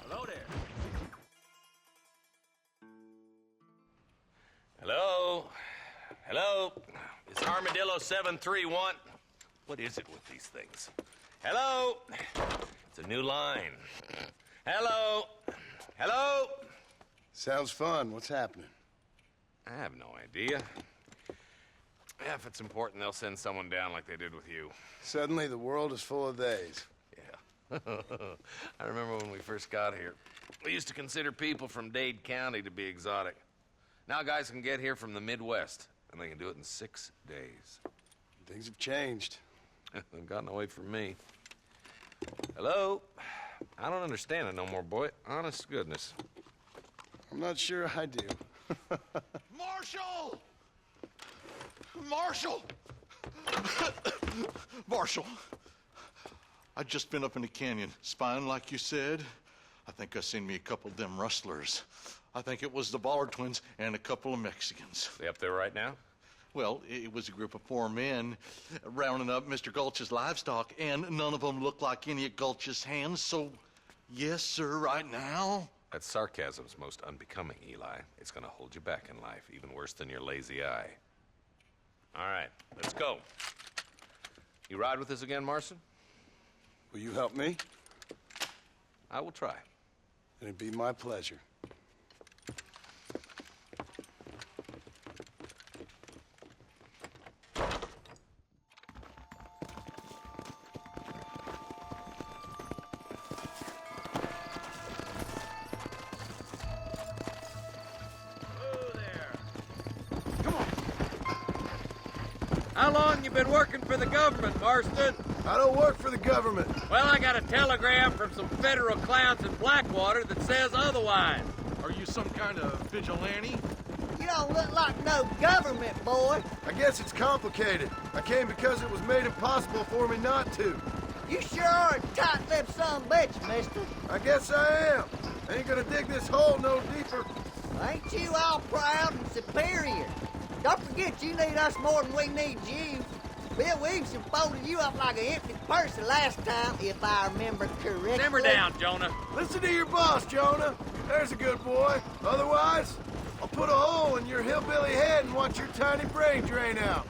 Hello there. Hello? Hello? It's Armadillo 731. What is it with these things? Hello? It's a new line. Hello? Hello?
Sounds fun. What's happening?
I have no idea. Yeah, if it's important, they'll send someone down like they did with you.
Suddenly, the world is full of theys.
Yeah. I remember when we first got here. We used to consider people from Dade County to be exotic. Now guys can get here from the Midwest, and they can do it in 6 days.
Things have changed.
They've gotten away from me. Hello? I don't understand it no more, boy. Honest goodness.
I'm not sure I do.
Marshal! Marshal! Marshal! I just been up in the canyon, spying like you said. I think I seen me a couple of them rustlers. I think it was the Ballard twins and a couple of Mexicans.
They up there right now?
Well, it was a group of 4 men rounding up Mr. Gulch's livestock, and none of them looked like any of Gulch's hands, so yes, sir, right now.
That sarcasm's most unbecoming, Eli. It's gonna hold you back in life, even worse than your lazy eye. All right, let's go. You ride with us again, Marson?
Will you help me?
I will try.
It'd be my pleasure.
How long you been working for the government, Marston?
I don't work for the government.
Well, I got a telegram from some federal clowns in Blackwater that says otherwise.
Are you some kind of vigilante?
You don't look like no government, boy.
I guess it's complicated. I came because it was made impossible for me not to.
You sure are a tight-lipped son of a bitch, mister.
I guess I am. I ain't gonna dig this hole no deeper.
Ain't you all proud and superior? Don't forget you need us more than we need you. Bill Williamson folded you up like an empty purse the last time, if I remember correctly.
Simmer down, Jonah.
Listen to your boss, Jonah. There's a good boy. Otherwise, I'll put a hole in your hillbilly head and watch your tiny brain drain out.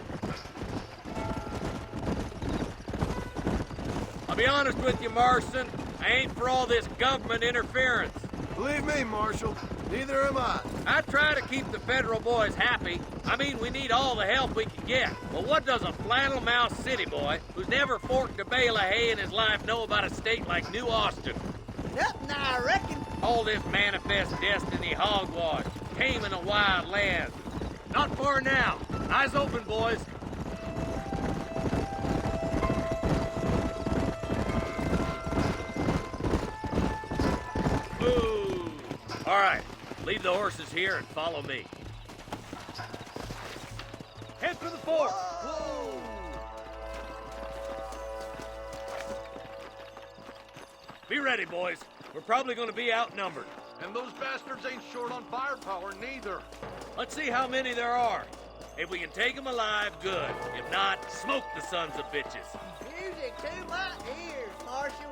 I'll be honest with you, Marston. I ain't for all this government interference.
Believe me, Marshal, neither am I.
I try to keep the federal boys happy. I mean, we need all the help we can get. Well, what does a flannel-mouthed city boy who's never forked a bale of hay in his life know about a state like New Austin?
Nothing, I reckon.
All this manifest destiny hogwash, taming a wild land. Not far now. Eyes open, boys. Ooh. All right, leave the horses here and follow me. Head for the fort. Whoa. Be ready, boys. We're probably going to be outnumbered.
And those bastards ain't short on firepower, neither.
Let's see how many there are. If we can take them alive, good. If not, smoke the sons of bitches.
Music to my ears, Marshal.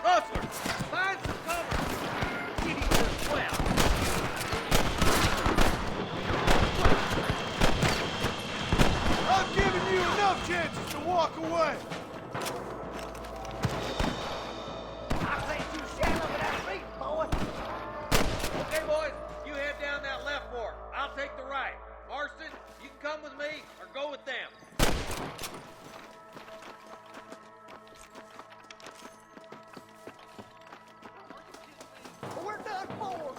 Rustler, find some cover. Kitty just well.
I've given you enough chances to walk away.
I think you stand over that feet, boy.
Okay, boys, you head down that left fork. I'll take the right. Marston, you can come with me or go with them.
We're done for.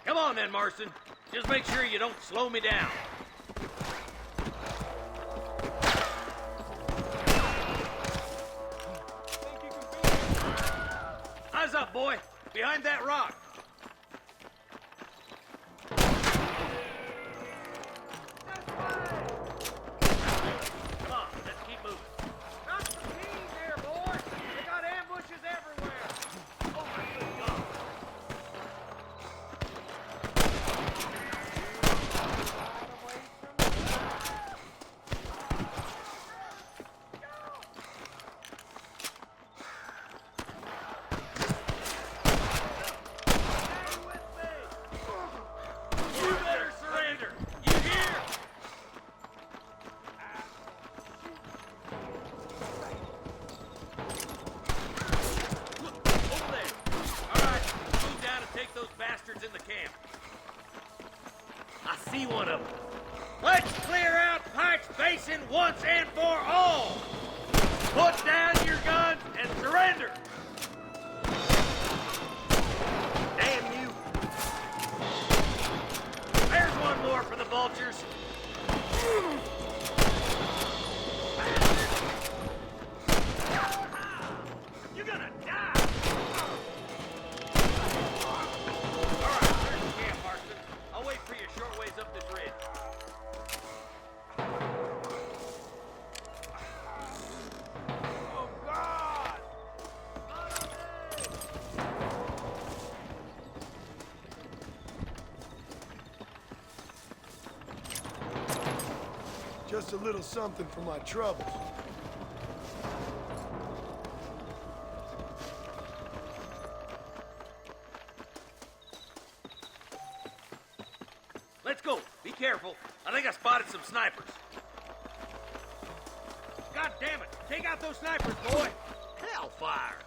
Come on then, Marston. Just make sure you don't slow me down. Eyes up, boy. Behind that rock. Come on, let's keep moving.
Not the keys there, boy. They got ambushes everywhere.
Oh, my good God. You better surrender. You hear? Look, over there. All right, move down and take those bastards in the camp. I see one of them. Let's clear out Pike's Basin once and for all. Put down your guns and surrender. Damn you. There's one more for the vultures. You're gonna die. All right, there's the camp, Marston. I'll wait for you a short ways up this ridge.
Oh, God!
Just a little something for my troubles.
Let's go. Be careful. I think I spotted some snipers. God damn it. Take out those snipers, boy. Hellfire.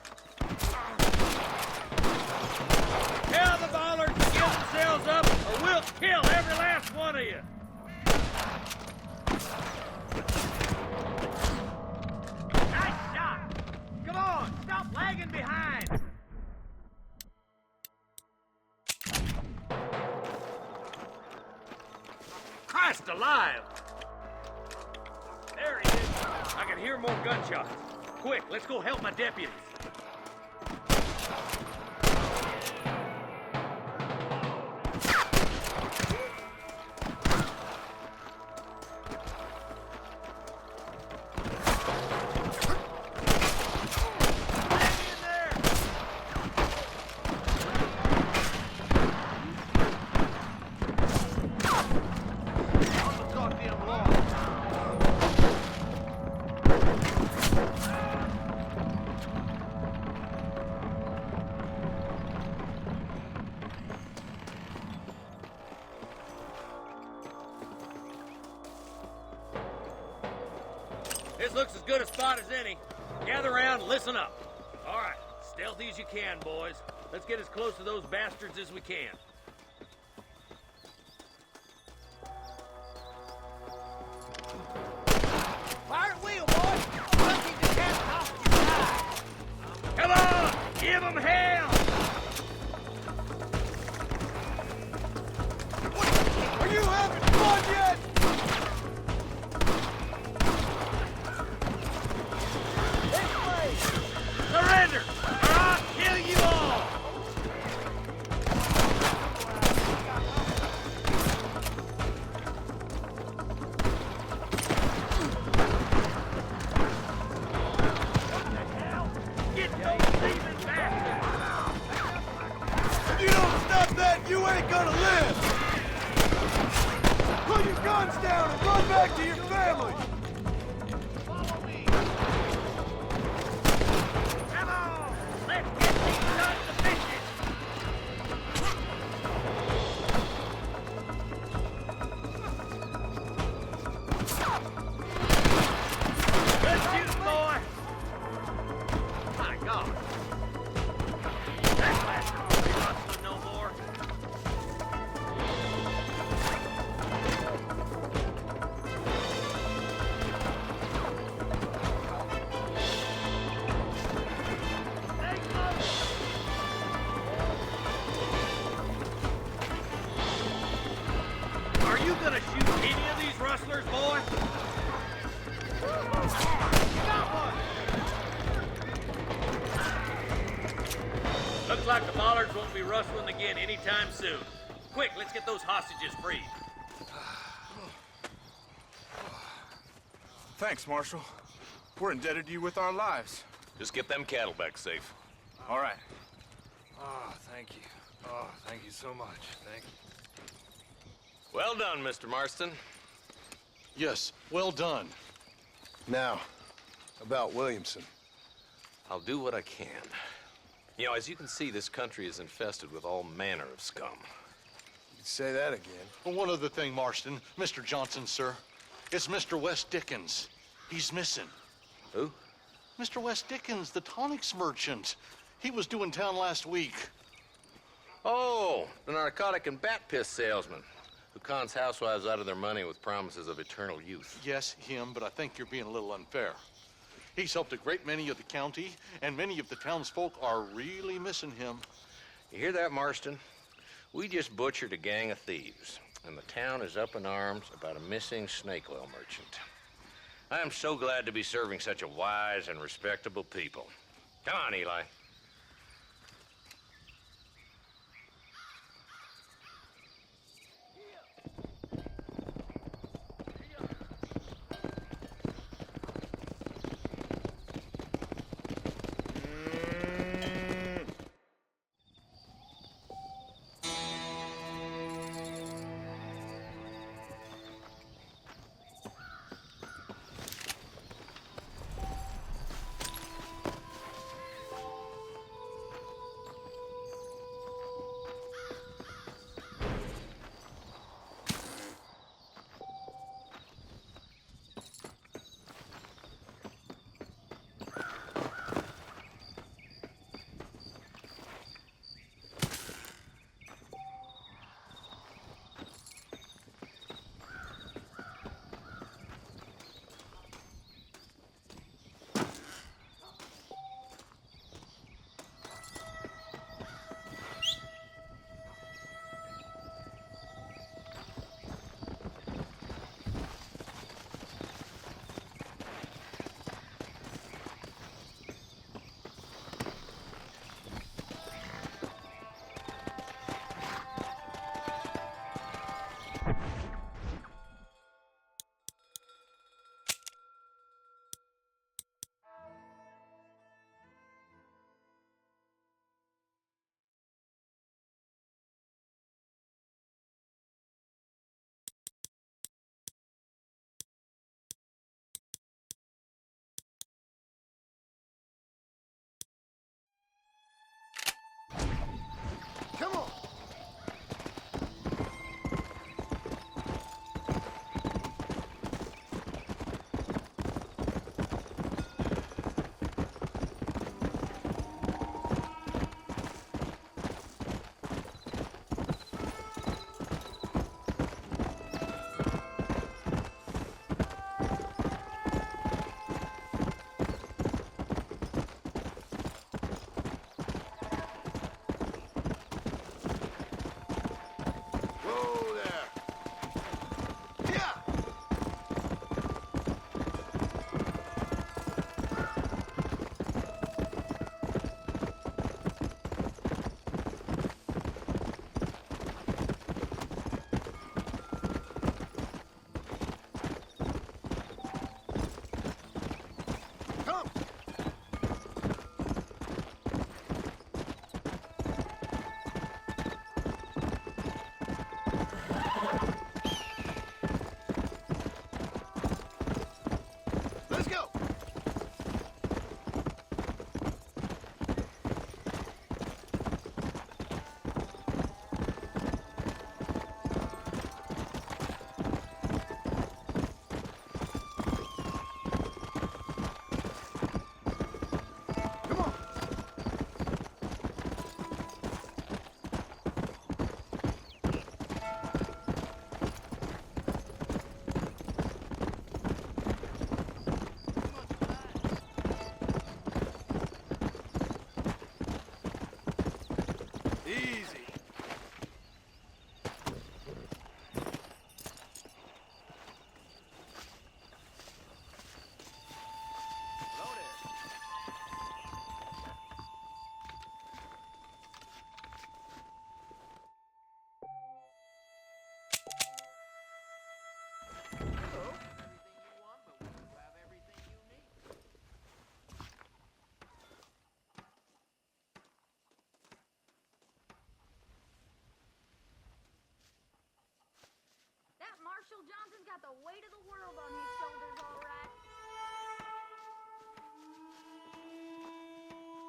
Tell the ballers to give themselves up, or we'll kill every last one of you.
Nice shot! Come on, stop lagging behind!
Christ alive! There he is. I can hear more gunshots. Quick, let's go help my deputies. This looks as good a spot as any. Gather around and listen up. All right, stealthy as you can, boys. Let's get as close to those bastards as we can.
Fire at will, boys. Lucky just had it off your side.
Come on, give them hell!
Are you having fun yet?
Surrender, or I'll kill you all! Get those thieving bastards!
If you don't stop that, you ain't gonna live! Put your guns down and run back to your family!
Come on, let's get these sons of bitches! Good shooting, boy! My God! That bastard won't be rustling no more. Are you gonna shoot any of these rustlers, boy? Looks like the Bollards won't be rustling again anytime soon. Quick, let's get those hostages freed.
Thanks, Marshal. We're indebted to you with our lives.
Just get them cattle back safe.
All right. Oh, thank you. Oh, thank you so much. Thank you.
Well done, Mr. Marston.
Yes, well done.
Now, about Williamson.
I'll do what I can. You know, as you can see, this country is infested with all manner of scum.
You say that again.
Well, one other thing, Marston. Mr. Johnson, sir. It's Mr. Wes Dickens. He's missing.
Who?
Mr. Wes Dickens, the tonics merchant. He was due in town last week.
Oh, the narcotic and bat piss salesman who cons housewives out of their money with promises of eternal youth.
Yes, him, but I think you're being a little unfair. He's helped a great many of the county, and many of the townsfolk are really missing him.
You hear that, Marston? We just butchered a gang of thieves, and the town is up in arms about a missing snake oil merchant. I am so glad to be serving such a wise and respectable people. Come on, Eli.
Marshal Johnson's got the weight of the world on his shoulders, all right.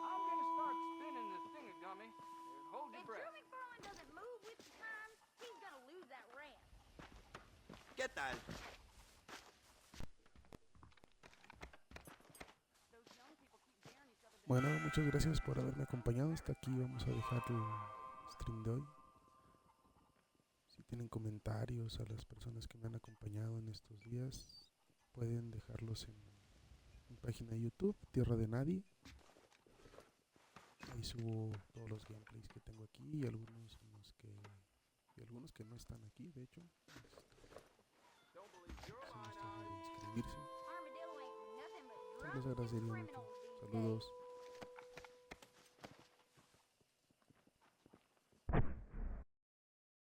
I'm gonna start spinning the thingagummy. Hold your
If
breath.
Drew McFarlane doesn't move with the times, he's gonna lose that ranch.
¿Qué tal?
Bueno, muchas gracias por haberme acompañado. Hasta aquí vamos a dejar el stream de hoy. Si tienen comentarios a las personas que me han acompañado en estos días, pueden dejarlos en mi página de YouTube, Tierra de Nadie. Ahí subo todos los gameplays que tengo aquí y algunos que no están aquí, de hecho. Si no están de inscribirse. Les agradecería mucho. Saludos.